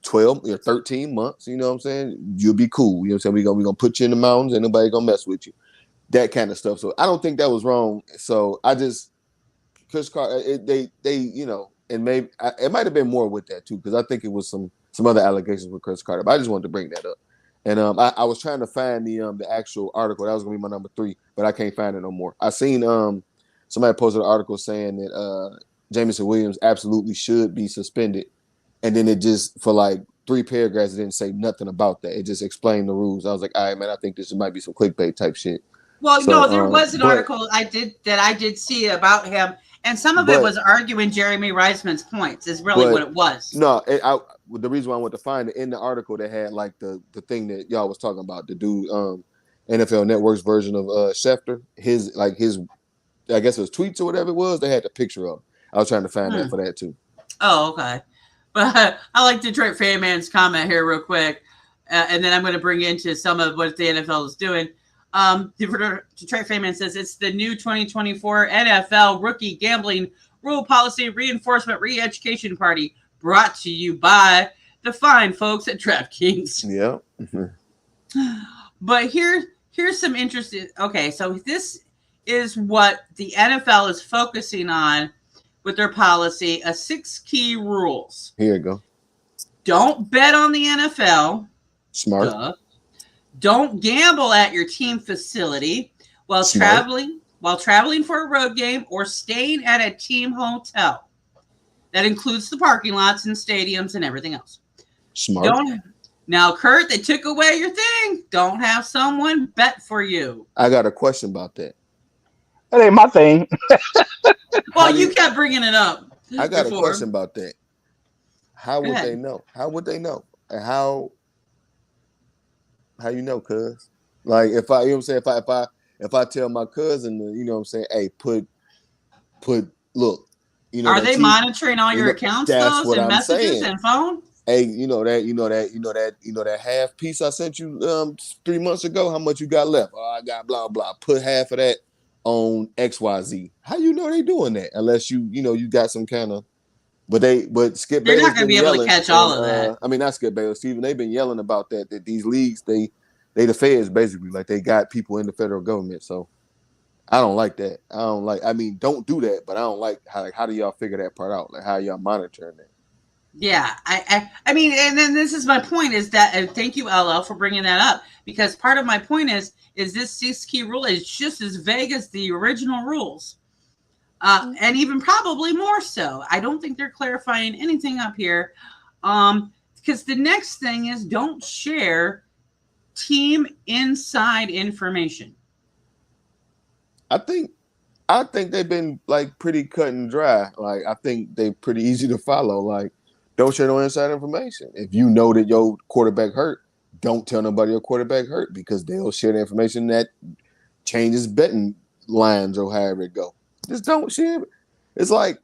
12 or 13 months. You know what I'm saying? You'll be cool. You know what I'm saying? We gonna put you in the mountains. Ain't nobody gonna mess with you. That kind of stuff. So I don't think that was wrong. So I just Chris Carter, they you know, and maybe it might have been more with that too, because I think it was some other allegations with Chris Carter. But I just wanted to bring that up. And I was trying to find the actual article. That was gonna be my number 3, but I can't find it no more. I seen somebody posted an article saying that Jameson Williams absolutely should be suspended, and then it just for like 3 paragraphs it didn't say nothing about that. It just explained the rules. I was like, all right, man, I think this might be some clickbait type shit. Well, So, no, there was an article I did see about him, and some of it was arguing Jeremy Reisman's points. Is really what it was. No, the reason why I went to find it in the article, they had like the thing that y'all was talking about, the dude NFL Network's version of Schefter, his I guess it was tweets or whatever it was. They had the picture of. I was trying to find that for that too. Oh, okay. But I like Detroit Fan Man's comment here real quick, and then I'm going to bring into some of what the NFL is doing. Detroit Fan Man says it's the new 2024 NFL rookie gambling rule policy reinforcement re-education party brought to you by the fine folks at DraftKings. Yeah. But here's some interesting. Okay, so this is what the NFL is focusing on with their policy, 6 key rules. Here you go. Don't bet on the NFL. Smart. Duh. Don't gamble at your team facility while traveling for a road game or staying at a team hotel. That includes the parking lots and stadiums and everything else. Smart. Now, Kurt, they took away your thing. Don't have someone bet for you. I got a question about that. That ain't my thing. Well, you kept bringing it up. I got a question about that. How would they know? How would they know? And how you know, cuz? Like if I, you know what I'm saying, if I tell my cousin, you know what I'm saying, hey, put look, you know. Are they monitoring all your accounts, those and messages and phone? Hey, you know that half piece I sent you 3 months ago, how much you got left? Oh, I got blah blah. Put half of that on XYZ. How you know they doing that? Unless you got some kind of But Skip Bayless, they're not going to be able to catch all of that. I mean, not Skip Bayless, Steven. They've been yelling about that these leagues, they the feds basically, like they got people in the federal government. So I don't like that. I mean, don't do that, but I don't like how do y'all figure that part out? Like how y'all monitoring that? Yeah, I mean, and then this is my point is that, and thank you, LL, for bringing that up, because part of my point is this 6 key rule is just as vague as the original rules. And even probably more so. I don't think they're clarifying anything up here. Because the next thing is don't share team inside information. I think they've been like pretty cut and dry. Like I think they're pretty easy to follow. Like don't share no inside information. If you know that your quarterback hurt, don't tell nobody your quarterback hurt because they'll share the information that changes betting lines or however it go. Just don't share it. It's like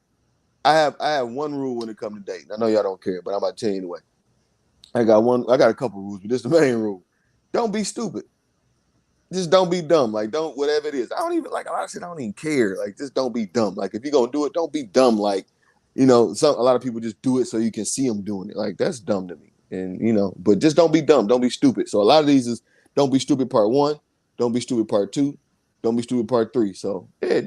I have one rule when it comes to dating. I know y'all don't care, but I'm about to tell you anyway. I got a couple rules, but this is the main rule. Don't be stupid. Just don't be dumb. Like don't whatever it is. I don't even like a lot of shit. I don't even care. Like just don't be dumb. Like if you're gonna do it, don't be dumb. Like a lot of people just do it so you can see them doing it. Like that's dumb to me. And but just don't be dumb. Don't be stupid. So a lot of these is don't be stupid part 1, don't be stupid part 2, don't be stupid part 3. So yeah,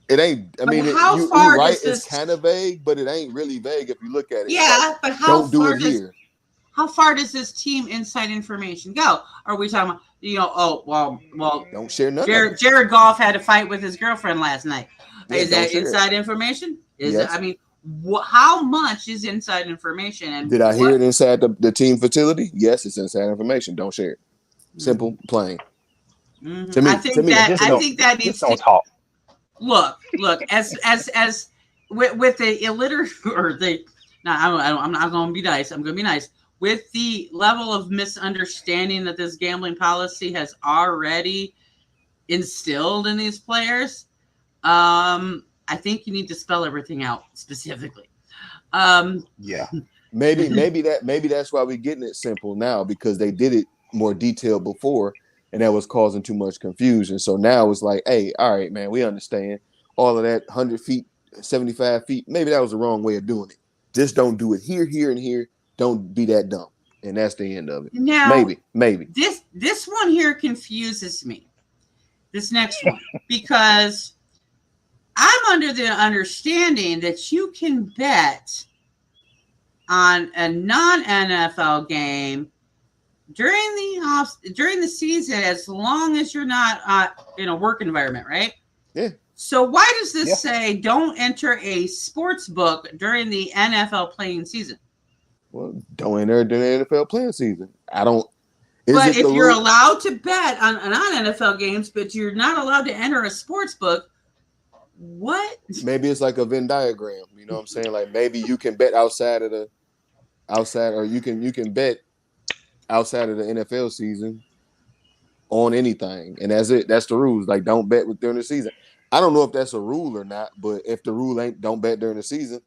it ain't. I mean, you're right. It's kind of vague, but it ain't really vague if you look at it. Yeah, like, but how don't do it here. How far does this team inside information go? Are we talking about well? Don't share nothing. Jared Goff had a fight with his girlfriend last night. Yeah, is that inside information? Yes. I mean, how much is inside information? And did I hear it inside the team facility? Yes, it's inside information. Don't share it. Simple, plain. Mm-hmm. To me, I think that needs to talk. Look. As with the illiterate or the. No, I'm not going to be nice. I'm going to be nice. With the level of misunderstanding that this gambling policy has already instilled in these players, I think you need to spell everything out specifically. Yeah, maybe that's why we're getting it simple now because they did it more detailed before, and that was causing too much confusion. So now it's like, hey, all right, man, we understand all of that 100 feet, 75 feet. Maybe that was the wrong way of doing it. Just don't do it here, and here. Don't be that dumb. And that's the end of it. Now, maybe. This one here confuses me. This next one. Because I'm under the understanding that you can bet on a non-NFL game during the season as long as you're not in a work environment, right? Yeah. So why does this Yeah. say don't enter a sports book during the NFL playing season? Well, don't enter during the NFL playing season. I don't. But if you're rule? allowed to bet on non-NFL games, but you're not allowed to enter a sports book, what? Maybe it's like a Venn diagram. You know what I'm saying? Like maybe you can bet outside, or you can bet outside of the NFL season on anything, and that's it. That's the rules. Like don't bet during the season. I don't know if that's a rule or not, but if the rule ain't don't bet during the season,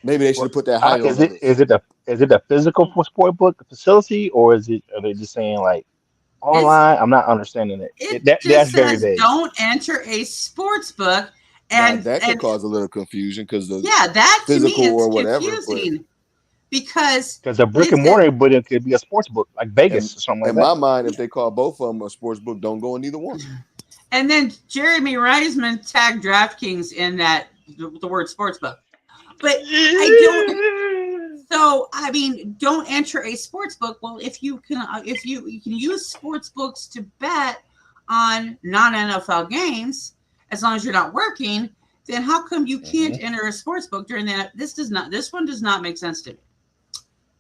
maybe they should have put that higher on the list. Is it a physical sport book facility, or are they just saying like online? I'm not understanding it. It That's just very says vague. don't enter a sports book, Now, and that could cause a little confusion because the that to me physical is or whatever, confusing because a brick and mortar, but it could be a sports book like Vegas or something like in that. my mind, if they call both of them a sports book, don't go in either one. And then Jeremy Reisman tagged DraftKings in that the word sports book, but I don't. So I mean, don't enter a sports book. Well, if you can use sports books to bet on non-NFL games as long as you're not working, then how come you can't enter a sports book during that? This one does not make sense to me.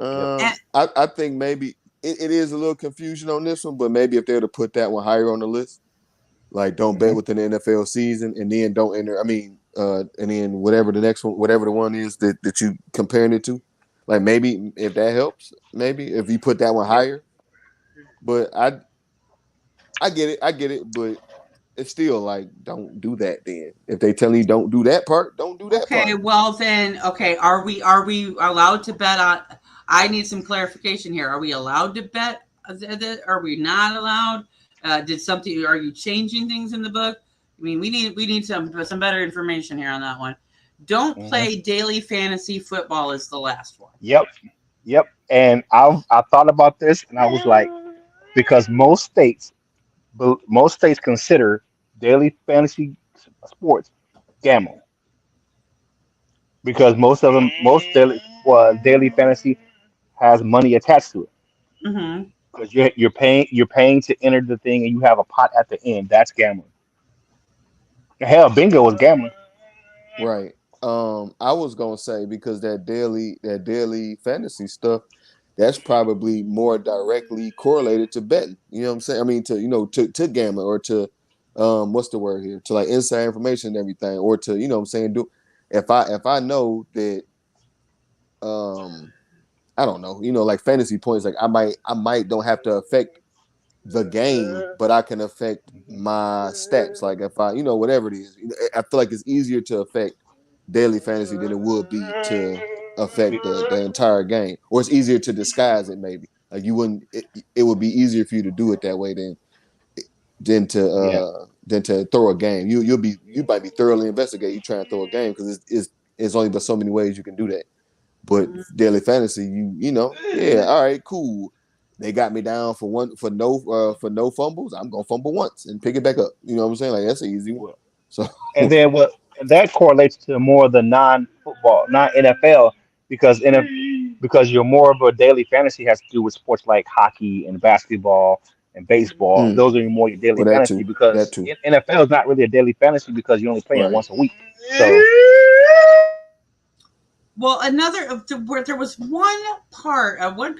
I think maybe it is a little confusion on this one, but maybe if they were to put that one higher on the list, like don't bet within the NFL season, and then don't enter. I mean, and then whatever the next one, whatever the one is that you comparing it to, like maybe if that helps, maybe if you put that one higher. But I get it, but it's still like don't do that. Then if they tell you don't do that part, don't do that part. Okay, well then, are we allowed to bet on? I need some clarification here. Are we allowed to bet? Are we not allowed? Are you changing things in the book? I mean, we need some better information here on that one. Don't play daily fantasy football is the last one. Yep. And I thought about this, and I was like, because most states consider daily fantasy sports gambling, because most daily fantasy has money attached to it. Mm-hmm. Because you're paying to enter the thing, and you have a pot at the end. That's gambling. Hell, bingo is gambling. Right. I was gonna say because that daily fantasy stuff, that's probably more directly correlated to betting. You know what I'm saying? I mean, to gambling or to what's the word here? To like inside information and everything, or to what I'm saying, if I know that I don't know, like fantasy points, like I might don't have to affect the game, but I can affect my stats. Like if I, whatever it is, I feel like it's easier to affect daily fantasy than it would be to affect the entire game, or it's easier to disguise it. Maybe like you wouldn't. It would be easier for you to do it that way than to throw a game. You might be thoroughly investigate. You try and throw a game because it's only but so many ways you can do that. But daily fantasy, all right, cool. They got me down for no fumbles. I'm gonna fumble once and pick it back up. You know what I'm saying? Like that's an easy one. So And then and that correlates to more of the non-football, non-NFL, because you're more of a daily fantasy has to do with sports like hockey and basketball and baseball. Those are more your daily well, fantasy, because NFL is not really a daily fantasy because you only play it once a week. So. Well, there was one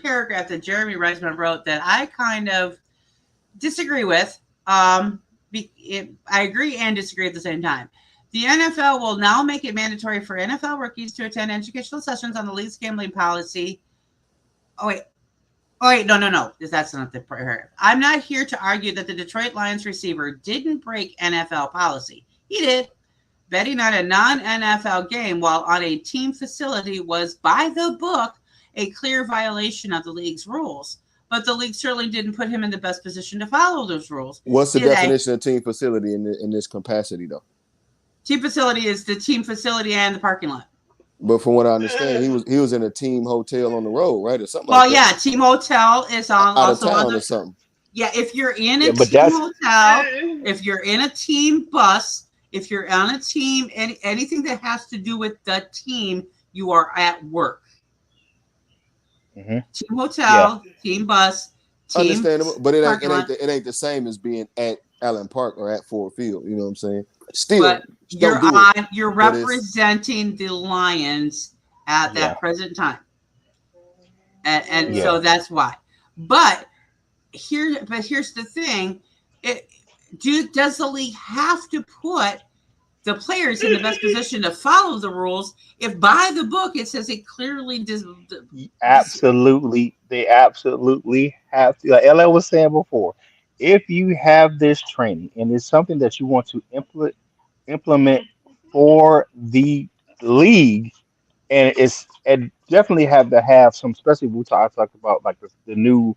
paragraph that Jeremy Reisman wrote that I kind of disagree with. I agree and disagree at the same time. The NFL will now make it mandatory for NFL rookies to attend educational sessions on the league's gambling policy. Oh, wait, no. That's not the paragraph. I'm not here to argue that the Detroit Lions receiver didn't break NFL policy. He did. Betting on a non-NFL game while on a team facility was, by the book, a clear violation of the league's rules. But the league certainly didn't put him in the best position to follow those rules. What's the definition of team facility in this capacity, though? Team facility is the team facility and the parking lot. But from what I understand, he was in a team hotel on the road, right, or something. Well, yeah, team hotel is on out of town or something. Yeah, if you're in a team hotel, if you're in a team bus, If you're on a team, anything that has to do with the team, you are at work. Mm-hmm. Team hotel, team bus, team understandable, but it ain't the same as being at Allen Park or at Ford Field. You know what I'm saying? Still, but you're but representing the Lions at that present time, and so that's why. But here's the thing: does the league have to put the players in the best position to follow the rules if by the book it says it clearly does? Absolutely, they absolutely have to. Like LL was saying before, if you have this training and it's something that you want to implement for the league, and definitely have to have some, especially we talked about like the new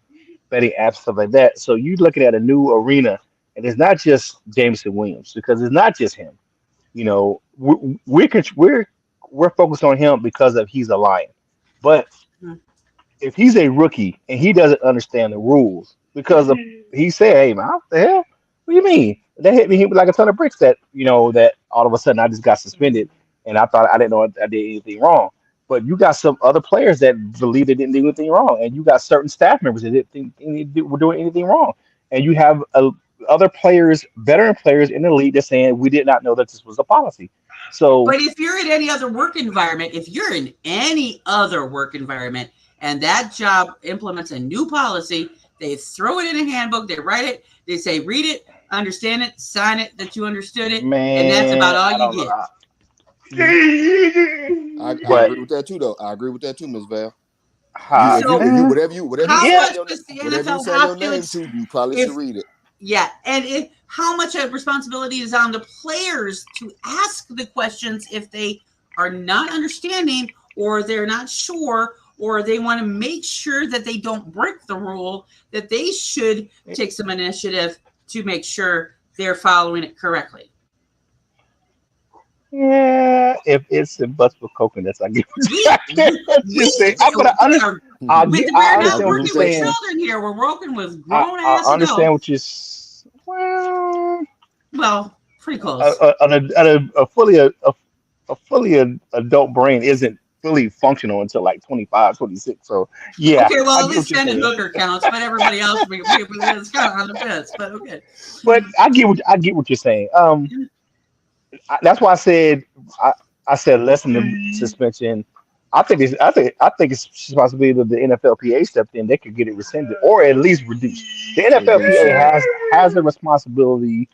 betting apps, stuff like that. So you're looking at a new arena, and it's not just Jameson Williams because it's not just him. You know, we're focused on him because of he's a Lion, but if he's a rookie and he doesn't understand the rules because of he said, "Hey man, what the hell? What do you mean? That hit me like a ton of bricks that that all of a sudden I just got suspended and I thought I didn't know I did anything wrong." But you got some other players that believe they didn't do anything wrong, and you got certain staff members that didn't think they were doing anything wrong, and you have other players, veteran players in the league, that's saying we did not know that this was a policy. So, but if you're in any other work environment, and that job implements a new policy, they throw it in a handbook, they write it, they say, read it, understand it, sign it, that you understood it, and that's about all you get. I agree with that too, though. I agree with that too, Ms. Val. Whatever you say your name to, you probably should read it. Yeah, and how much responsibility is on the players to ask the questions if they are not understanding or they're not sure or they want to make sure that they don't break the rule, that they should take some initiative to make sure they're following it correctly. Yeah, if it's in butts with coconuts, I get what you're saying. I understand what you're saying. Children here, we're working with grown ass adults. I understand what you're. Well, pretty close. A fully adult brain isn't fully functional until like 25, 26. So yeah. Okay, well at least Shannon Booker counts, but everybody else is kind of on the fence. But okay. But I get what you're saying. That's why I said less than the suspension. I think it's responsibility of the NFLPA stepped in. They could get it rescinded or at least reduced. The NFLPA has a responsibility.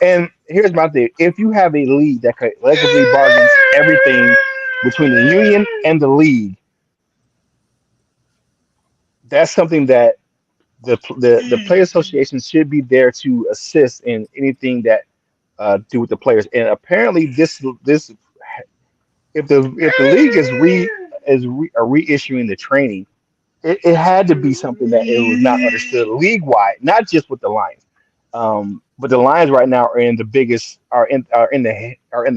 And here's my thing: if you have a league that collectively bargains everything between the union and the league, that's something that the player association should be there to assist in anything that do with the players. And apparently, this if the league is reissuing the training, it had to be something that it was not understood league wide, not just with the Lions. But the Lions right now are in the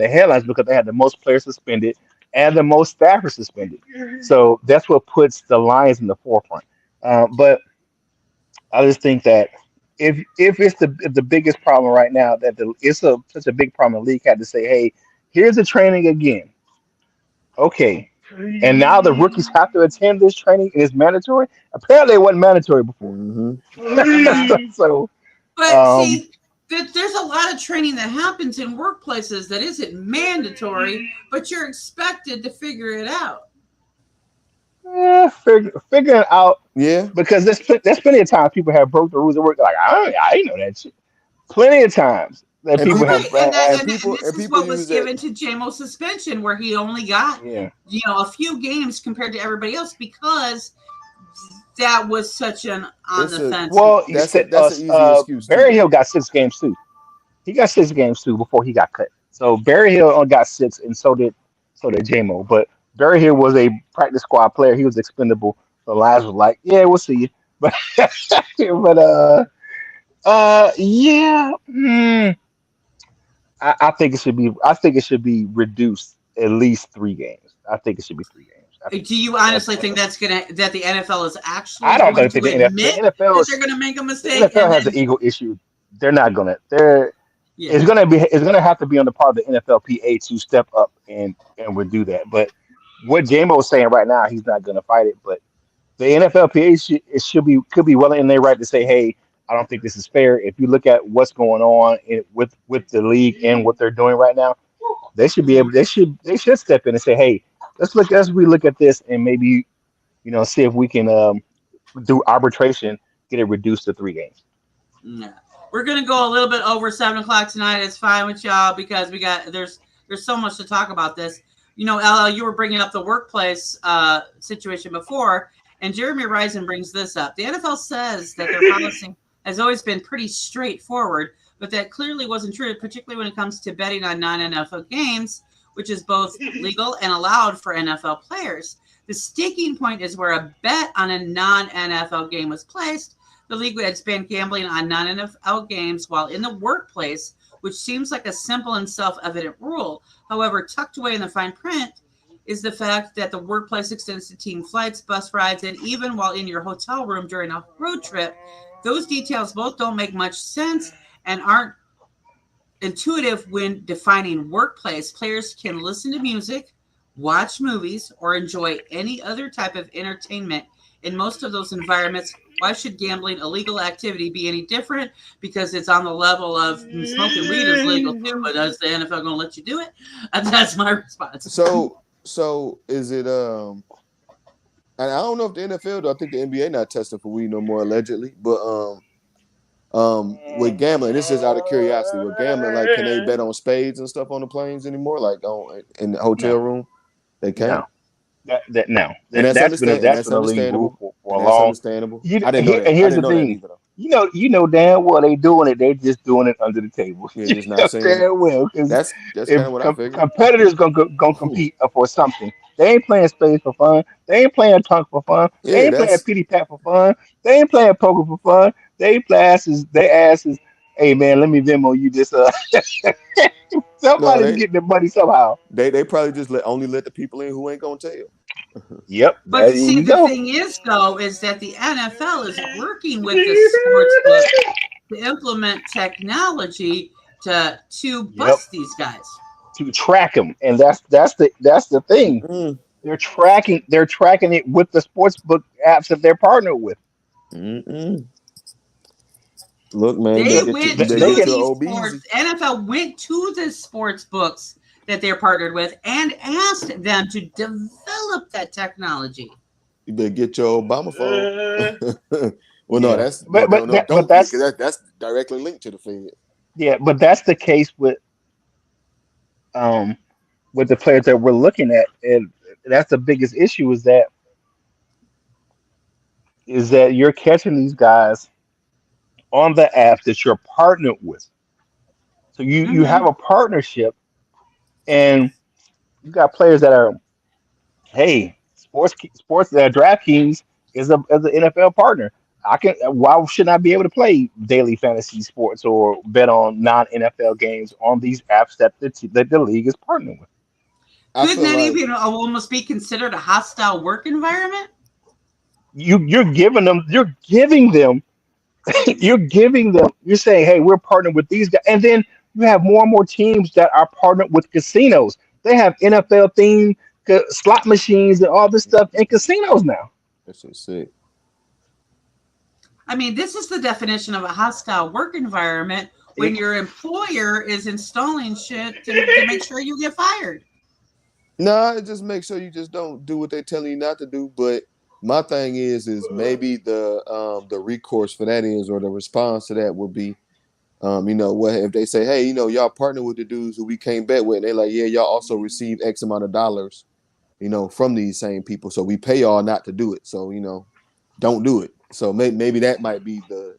headlines because they had the most players suspended and the most staffers suspended. So that's what puts the Lions in the forefront. But I just think that if it's the biggest problem right now, that such a big problem, the league had to say, hey, here's the training again. Okay. And now the rookies have to attend this training and it's mandatory. Apparently it wasn't mandatory before. Mm-hmm. So see, there's a lot of training that happens in workplaces that isn't mandatory, but you're expected to figure it out. Yeah, figuring it out. Yeah, because there's plenty of times people have broke the rules at work. Like I didn't know that shit. Plenty of times that and people have. This is what was given to JMO's suspension, where he only got a few games compared to everybody else because that was such an on the fence. Well, that's an easy excuse. Barry Hill got 6 games too. He got 6 games too before he got cut. So Barry Hill only got 6, and so did JMO. But Barry Hill was a practice squad player. He was expendable. The Lions was like, yeah, we'll see you. But yeah. I think it should be. I think it should be reduced at least 3 games. I think it should be 3 games. Do you honestly think that the NFL is actually? I don't think the NFL that they're going to make a mistake. The NFL has an ego issue. They're not going to. Yeah. it's gonna have to be on the part of the NFLPA to step up and would do that. But what JMO is saying right now, he's not gonna fight it. But the NFLPA could be well in their right to say, hey, I don't think this is fair. If you look at what's going on with the league and what they're doing right now, they should be Mhm. able they should step in and say, hey, let's relook at this and maybe see if we can do arbitration, get it reduced to 3 games. Yeah. We're gonna go a little bit over 7 o'clock tonight. It's fine with y'all because there's so much to talk about this. LL, you were bringing up the workplace situation before, and Jeremy Risen brings this up. The NFL says that their policy has always been pretty straightforward, but that clearly wasn't true, particularly when it comes to betting on non-NFL games, which is both legal and allowed for NFL players. The sticking point is where a bet on a non-NFL game was placed. The league had banned gambling on non-NFL games while in the workplace, which seems like a simple and self-evident rule. However, tucked away in the fine print is the fact that the workplace extends to team flights, bus rides, and even while in your hotel room during a road trip. Those details both don't make much sense and aren't intuitive when defining workplace. Players can listen to music, watch movies, or enjoy any other type of entertainment in most of those environments. Why should gambling, a legal activity, be any different? Because it's on the level of smoking weed is legal too, but is the NFL going to let you do it? That's my response. So is it and I don't know if the NFL though. I think the NBA not testing for weed no more allegedly, but with gambling, this is out of curiosity. With gambling, like, can they bet on spades and stuff on the planes anymore? Like in the hotel No, room, they can't. no, no. And that's That's been a league rule understandable. for And a that's long. understandable. I didn't know that. And I here's didn't the know that thing. either though. You know damn well they doing it. They just doing it under the table. Yeah, You just know not saying it. damn well because That's kind if of what I figured. competitors gonna compete for something, they ain't playing spades for fun. They ain't playing tonk for fun. They Yeah, ain't playing that's pity pat for fun. They ain't playing poker for fun. They play asses. They asses. Hey man, let me Venmo you this. no, Somebody's getting their money somehow. they probably just only let the people in who ain't gonna tell. Yep, But there see, you the go. thing is, though, is that the NFL is working with the sports book to implement technology to Yep, bust these guys. to track them, and that's the thing. Mm-mm. They're tracking it with the sportsbook apps that they're partnered with. Mm-mm. Look, man, They you went better They to get can your these OBZ. sports. NFL went to the sports books that they're partnered with and asked them to develop that technology. You better get your Obama phone. Well, no, yeah, that's no, but no, but no, that but don't get because that's that's directly linked to the Fed. yeah, but that's the case um with the players that we're looking at, and that's the biggest issue is that you're catching these guys on the apps that you're partnered with. So you have Mm-hmm. a partnership, and you got players that are, hey, sports DraftKings is an NFL partner. Why shouldn't I be able to play daily fantasy sports or bet on non NFL games on these apps that the league is partnering with? I Couldn't feel that like even almost be considered a hostile work environment? You're giving them you're saying, hey, we're partnered with these guys, and then you have more and more teams that are partnered with casinos. They have NFL themed slot machines and all this stuff in casinos now. that's just sick. I mean, this is the definition of a hostile work environment when It, your employer is installing shit to make sure you get fired. No, it just makes sure you just don't do what they're telling you not to do. But my thing is maybe the recourse for that is, or the response to that would be, what if they say, hey, y'all partner with the dudes who we can't bet with, and they're like, yeah, y'all also receive X amount of dollars, from these same people, so we pay y'all not to do it. So don't do it. So maybe that might be the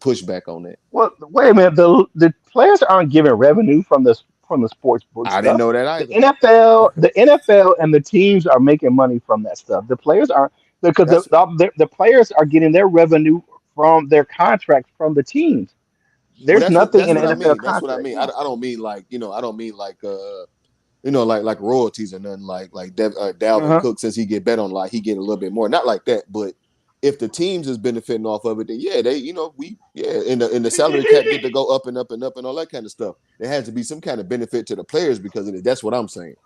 pushback on that. well, wait a minute. The players aren't getting revenue from the sports book I didn't stuff. know that The either. NFL, the NFL, and the teams are making money from that stuff. The players aren't because That's the players are getting their revenue from their contracts from the teams. well, There's nothing that's in the what I NFL mean. That's what I contract. mean. I, Yeah. I don't mean like I don't mean like like royalties or nothing like Dalvin Uh-huh. Cook, since he get bet on, like he get a little bit more. Not like that, but if the teams is benefiting off of it, then yeah, they, in the salary cap get to go up and up and up and all that kind of stuff. There has to be some kind of benefit to the players because of it. That's what I'm saying.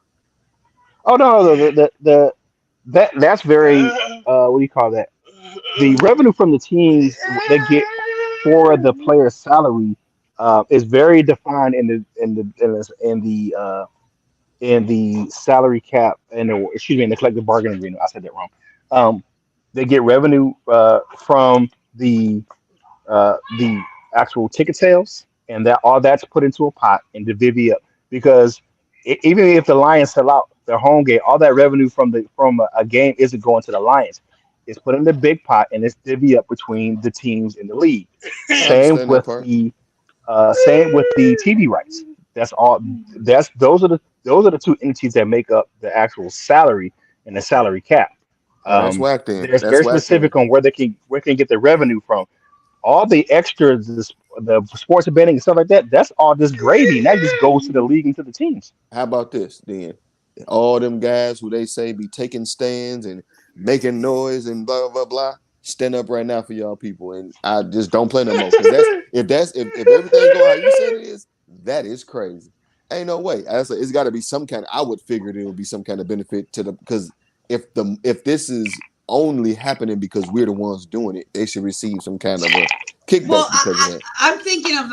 Oh no, that's very what do you call that? The revenue from the teams they get for the player's salary is very defined in the salary cap and in the collective bargaining agreement. I said that wrong. They get revenue from the actual ticket sales, and that all that's put into a pot and to divvy up because even if the Lions sell out their home game, all that revenue from a game isn't going to the Lions. It's put in the big pot and it's divvy up between the teams in the league. I Same understand that with part. the TV rights. That's all. Those are the two entities that make up the actual salary and the salary cap. Oh, that's whack then. There's That's very whack then. specific on where can get the revenue from. All the extras, the sports betting and stuff like that. That's all just gravy, and that just goes to the league and to the teams. How about this then? All them guys who they say be taking stands and making noise and blah blah blah. Stand up right now for y'all people, and I just don't play no more. Because if everything go how you said it is, that is crazy. Ain't no way. It's got to be some kind. I would figure there would be some kind of benefit to the because if this is only happening because we're the ones doing it, they should receive some kind of a kickback Well, because of that. I'm thinking of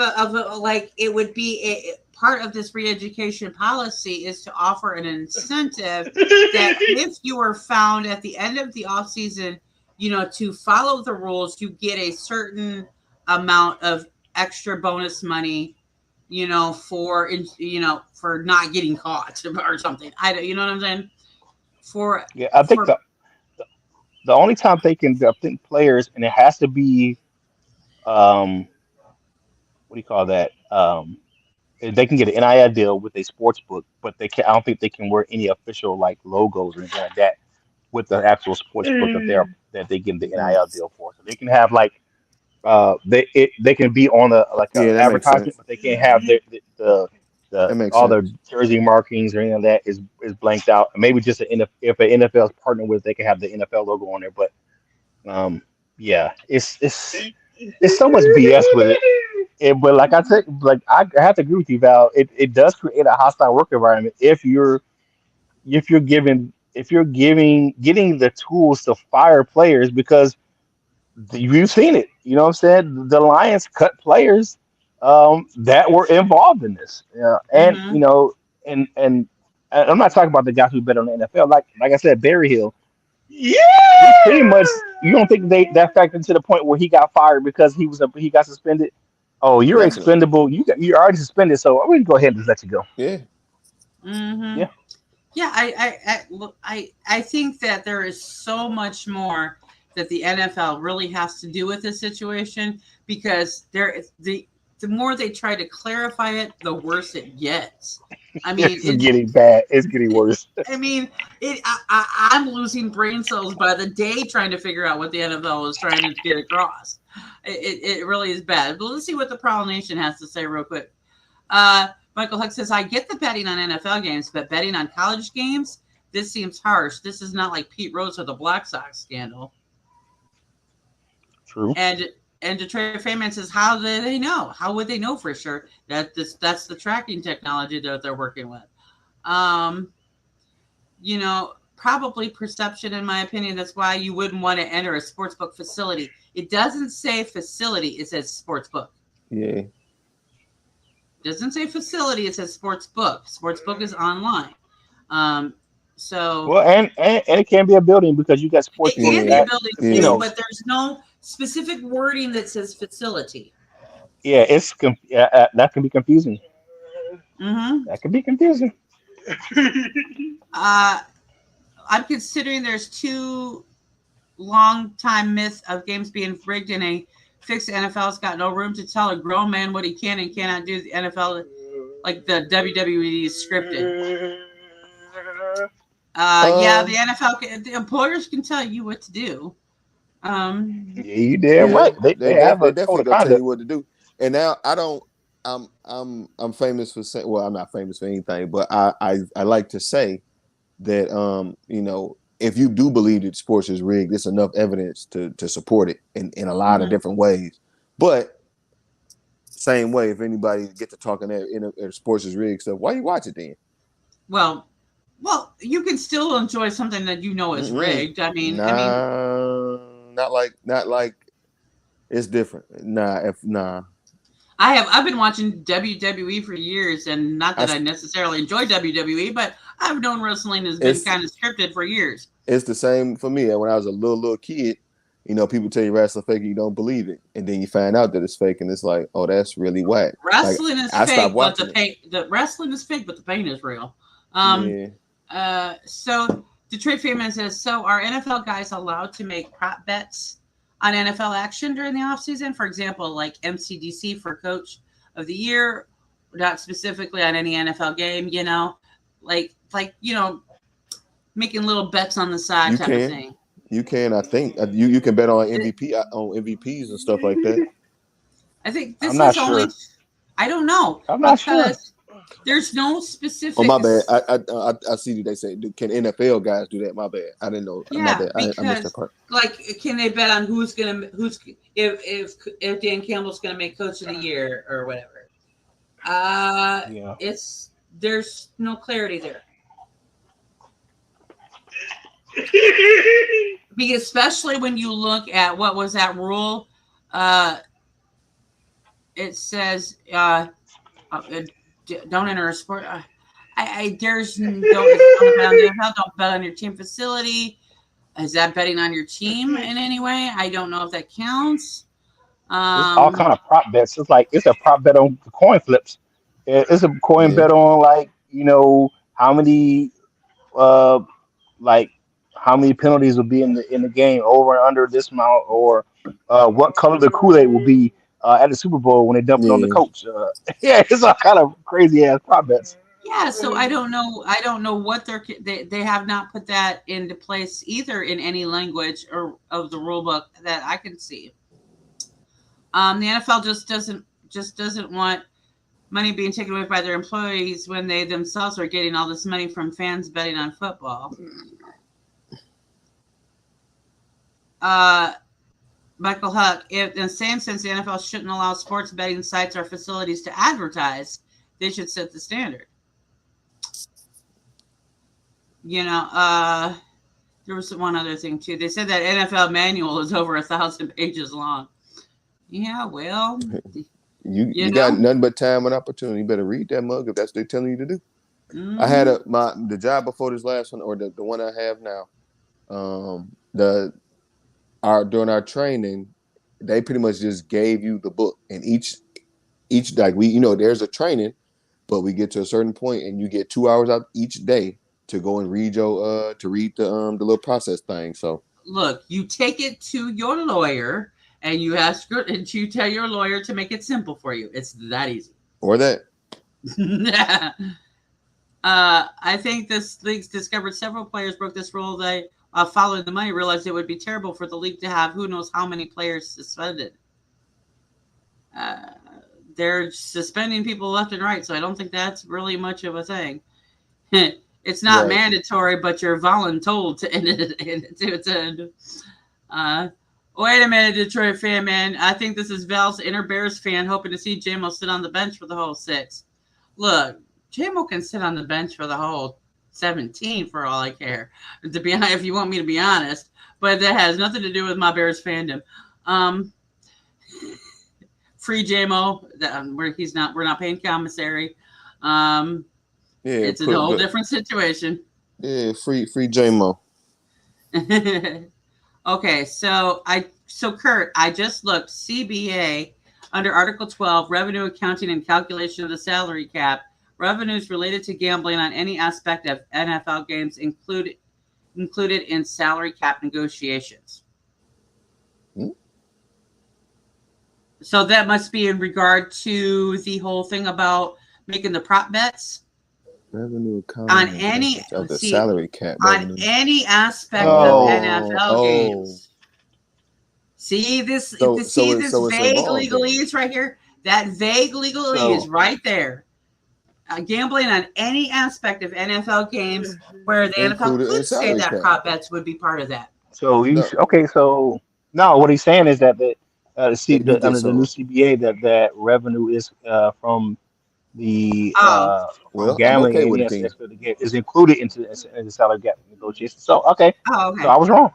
like it would be part of this re-education policy is to offer an incentive that if you are found at the end of the off season, to follow the rules, you get a certain amount of extra bonus money, for not getting caught or something. You know what I'm saying? I think the only time they can, I think players, and it has to be, what do you call that? They can get an NIL deal with a sports book, but they can. I don't think they can wear any official like logos or anything like that with the actual sports book that they get the NIL deal for. So they can have like they can be on an That makes advertisement, sense. but they can't have That makes all sense. the jersey markings or anything like that is blanked out. Maybe just if an NFL is partnered with, they can have the NFL logo on there. But yeah, it's so much BS with it. But like I said, like I have to agree with you, Val. It does create a hostile work environment if you're getting the tools to fire players because you've seen it. You know what I'm saying? The Lions cut players that were involved in this. Yeah, and Mm-hmm. and I'm not talking about the guys who bet on the NFL. Like I said, Barry Hill. Yeah, pretty much. You don't think that factored to the point where he got fired because he got suspended? Oh, you're Definitely. expendable. You're already suspended, so I'm going to go ahead and just let you go. Yeah. Mm-hmm. Yeah. Yeah, I think that there is so much more that the NFL really has to do with this situation because the more they try to clarify it, the worse it gets. I mean, It's getting bad. It's getting worse. I'm losing brain cells by the day trying to figure out what the NFL is trying to get across. It really is bad. But let's see what the Prowl Nation has to say real quick. Michael Huck says, I get the betting on NFL games, but betting on college games, this seems harsh. This is not like Pete Rose or the Black Sox scandal. True. And Detroit Fanman says, how do they know? How would they know for sure that that's the tracking technology that they're working with? Probably perception, in my opinion. That's why you wouldn't want to enter a sportsbook facility. It doesn't say facility; it says sportsbook. Yeah. It doesn't say facility; it says sportsbook. Sportsbook is online. So Well, and it can be a building because you got sports. it can be a building too, Yeah. but there's no specific wording that says facility. Yeah, that can be confusing. Mm-hmm. That can be confusing. I'm considering there's two long time myths of games being rigged in a fixed NFL's got no room to tell a grown man what he can and cannot do. The NFL, like the WWE, is scripted. Yeah, the NFL, the employers can tell you what to do. Yeah, you damn right. They have a code definitely of gonna tell conduct. you what to do. And now I'm famous for saying, well, I'm not famous for anything, but I like to say that if you do believe that sports is rigged, there's enough evidence to support it in a lot of different ways. But same way, if anybody get to talking that sports is rigged stuff, why you watch it then? Well, you can still enjoy something that you know is rigged. I mean, not like it's different. I've been watching WWE for years, and not that I necessarily enjoy WWE, but I've known wrestling has been kind of scripted for years. It's the same for me. When I was a little kid, you know, people tell you wrestling fake and you don't believe it, and then you find out that it's fake, and it's like, oh, that's really whack. Wrestling is fake, but the pain. The wrestling is fake, but the pain is real. So Detroit Fan says, so are NFL guys allowed to make prop bets on NFL action during the offseason? For example, like MCDC for Coach of the Year, not specifically on any NFL game, you know, like making little bets on the side type of thing. You can, I think. You can bet on MVPs and stuff like that. I think this is only. I don't know. I'm not sure. There's no specific. Oh, my bad. I see that they say, can NFL guys do that? My bad. I didn't know. Yeah, my bad. Because, I missed that part. Like, can they bet on if Dan Campbell's gonna make Coach of the Year or whatever? There's no clarity there. Because especially when you look at what was that rule, it says don't enter a sport. There's don't bet on your team facility. Is that betting on your team in any way? I don't know if that counts. All kind of prop bets. It's a prop bet on coin flips. It's a coin bet on how many how many penalties will be in the game, over and under this amount, or what color the Kool-Aid will be at the Super Bowl when they dump it on the coach. It's all kind of crazy ass prop bets. Yeah, so I don't know what they have not put that into place either in any language or of the rule book that I can see. The NFL just doesn't want money being taken away by their employees when they themselves are getting all this money from fans betting on football. Michael Huck, in the same sense, the NFL shouldn't allow sports betting sites or facilities to advertise. They should set the standard. There was one other thing too. They said that NFL manual is over 1,000 pages long. Yeah, well, you got nothing but time and opportunity. You better read that mug if that's what they're telling you to do. Mm-hmm. I had the job before this last one, or the one I have now. During our training, they pretty much just gave you the book, and each there's a training, but we get to a certain point and you get 2 hours out each day to go and read the little process thing. So look, you take it to your lawyer and you tell your lawyer to make it simple for you. It's that easy. Or that. I think this league's discovered several players broke this rule. They following the money realized it would be terrible for the league to have who knows how many players suspended. They're suspending people left and right, so I don't think that's really much of a thing. It's not mandatory, but you're voluntold to end it. Wait a minute, Detroit fan, man. I think this is Val's inner Bears fan hoping to see JMO sit on the bench for the whole 6. Look, JMO can sit on the bench for the whole 17 for all I care. To be honest, if you want me to be honest, but that has nothing to do with my Bears fandom. Free JMO, we're not paying commissary. It's a whole different situation. Yeah, free JMO. Okay, so Kurt, I just looked. CBA under Article 12, revenue accounting and calculation of the salary cap. Revenues related to gambling on any aspect of NFL games included in salary cap negotiations. So that must be in regard to the whole thing about making the prop bets. Revenue accounting on any of the salary cap on any aspect of NFL games. See this? This vague legalese right here. That vague legalese right there. gambling on any aspect of NFL games where the NFL Included in could say salary that cap. prop bets would be part of that. So No, okay. So no, what he's saying is that that he under gets the new some. CBA that revenue is from the Oh, from Well, I'm gambling okay and with any it, King. aspect of the game is included into the salary cap negotiation. So okay, oh, so okay. I was wrong.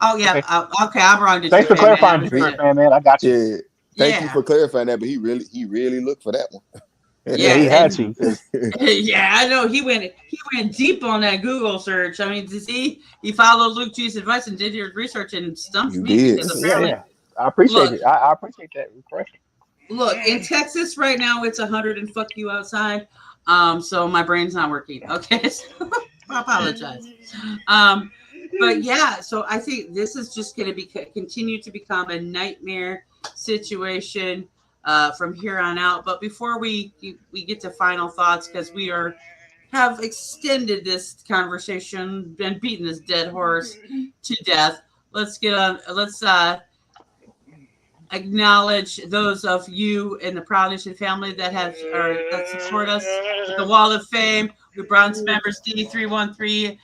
Oh, yeah. Okay, Okay, I'm wrong, thanks Detroit for fan, man. I clarifying, He, Detroit understood. fan, man. I got you. yeah, thank you Yeah, for clarifying that. But he really looked for that one. Yeah, yeah, he had and to because yeah, I know he went deep on that Google search. I mean, to see he followed Luke G's advice and did your research and stumped You me did. because yeah, apparently, yeah. I appreciate look, it. I appreciate that correction. look in Texas right now it's 100 and fuck you outside. So my brain's not working. Okay, so I apologize. Um, but yeah, so I think this is just going to be continue to become a nightmare situation from here on out. But before we get to final thoughts, because we are have extended this conversation, been beating this dead horse to death. Let's get on. Let's acknowledge those of you in the Proud Nation family that have or that support us at the Wall of Fame. We bronze members D313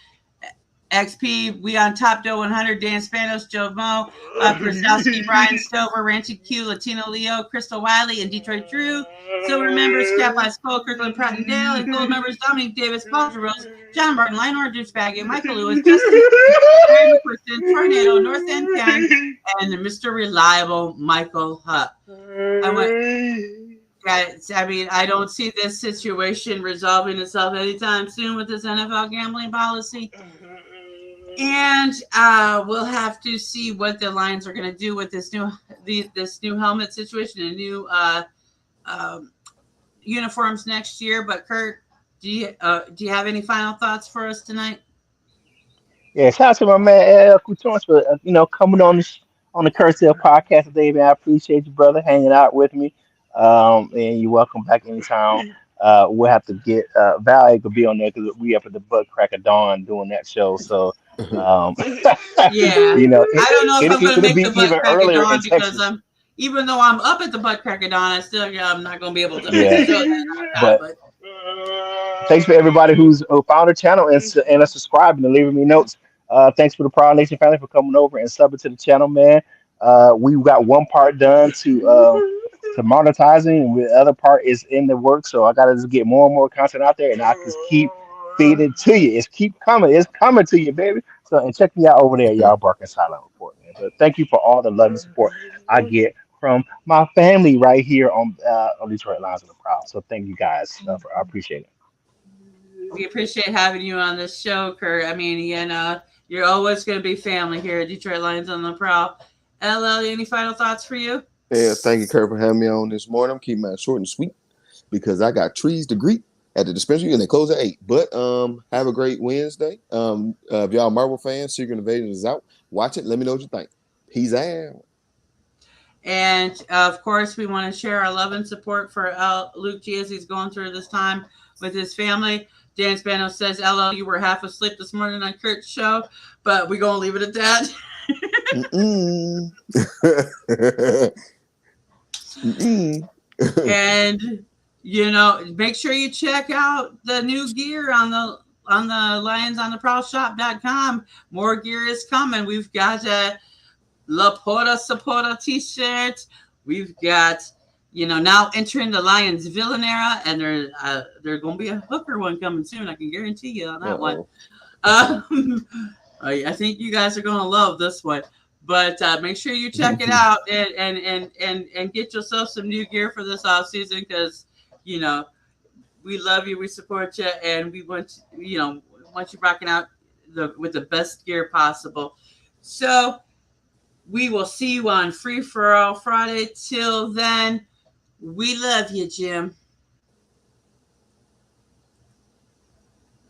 XP, we on Top Doe 100, Dan Spanos, Joe Mo, Krasowski, Brian Stover, Ranchi Q, Latino Leo, Crystal Wiley, and Detroit Drew. Silver members, Cap Ice Cole, Kirkland Pratt and Dale, and gold members, Dominic Davis, Paul Rose, John Martin, Lionel Douchebag, Michael Lewis, Justin, Barry McQuiston, Tornado, North End Ken, and Mr. Reliable Michael Hutt. I mean, I don't see this situation resolving itself anytime soon with this NFL gambling policy. And we'll have to see what the Lions are going to do with this new helmet situation and new uniforms next year. But Kurt, do you have any final thoughts for us tonight? Yeah, shout out to my man Couture for coming on on the Cursive podcast today, man. I appreciate you, brother, hanging out with me. And you're welcome back anytime. We'll have to get Val could be on there because we up at the butt crack of dawn doing that show. So, um, Yeah, I don't know if I'm going to it'll make be the butt even crack of earlier in dawn because Texas. even though I'm up at the butt crack of dawn, I'm not going to be able to make Yeah, the show that time. but But thanks for everybody who's found the channel and are subscribing and leaving me notes. Thanks for the Proud Nation family for coming over and subbing to the channel, man. We got one part done to monetizing, and the other part is in the work. So I gotta just get more and more content out there, and I just keep feeding it to you. It's keep coming. It's coming to you, baby. So and check me out over there, y'all. Barking Silent Report, man. But thank you for all the love and support I get from my family right here on Detroit Lions of the Proud. So thank you guys. I appreciate it. we appreciate having you on this show, Kurt. I mean, you're always going to be family here at Detroit Lions on the Prowl. LL, any final thoughts for you? Yeah, thank you, Kurt, for having me on this morning. I'm keeping mine short and sweet because I got trees to greet at the dispensary and they close at 8. But have a great Wednesday. If y'all Marvel fans, Secret Invasion is out. Watch it. Let me know what you think. Peace out. And of course, we want to share our love and support for Luke G as he's going through this time with his family. Dan Spano says, LL, you were half asleep this morning on Kurt's show, but we're going to leave it at that. And make sure you check out the new gear on the lionsontheprowlshop.com. More gear is coming. We've got La Porta Supporta t-shirts. We've got now entering the Lions villain era, and there's going to be a hooker one coming soon. I can guarantee you on that one. I think you guys are going to love this one. But make sure you check it out and get yourself some new gear for this off season because we love you, we support you, and we want you rocking out with the best gear possible. So we will see you on Free for All Friday. Till then, we love you, Jim.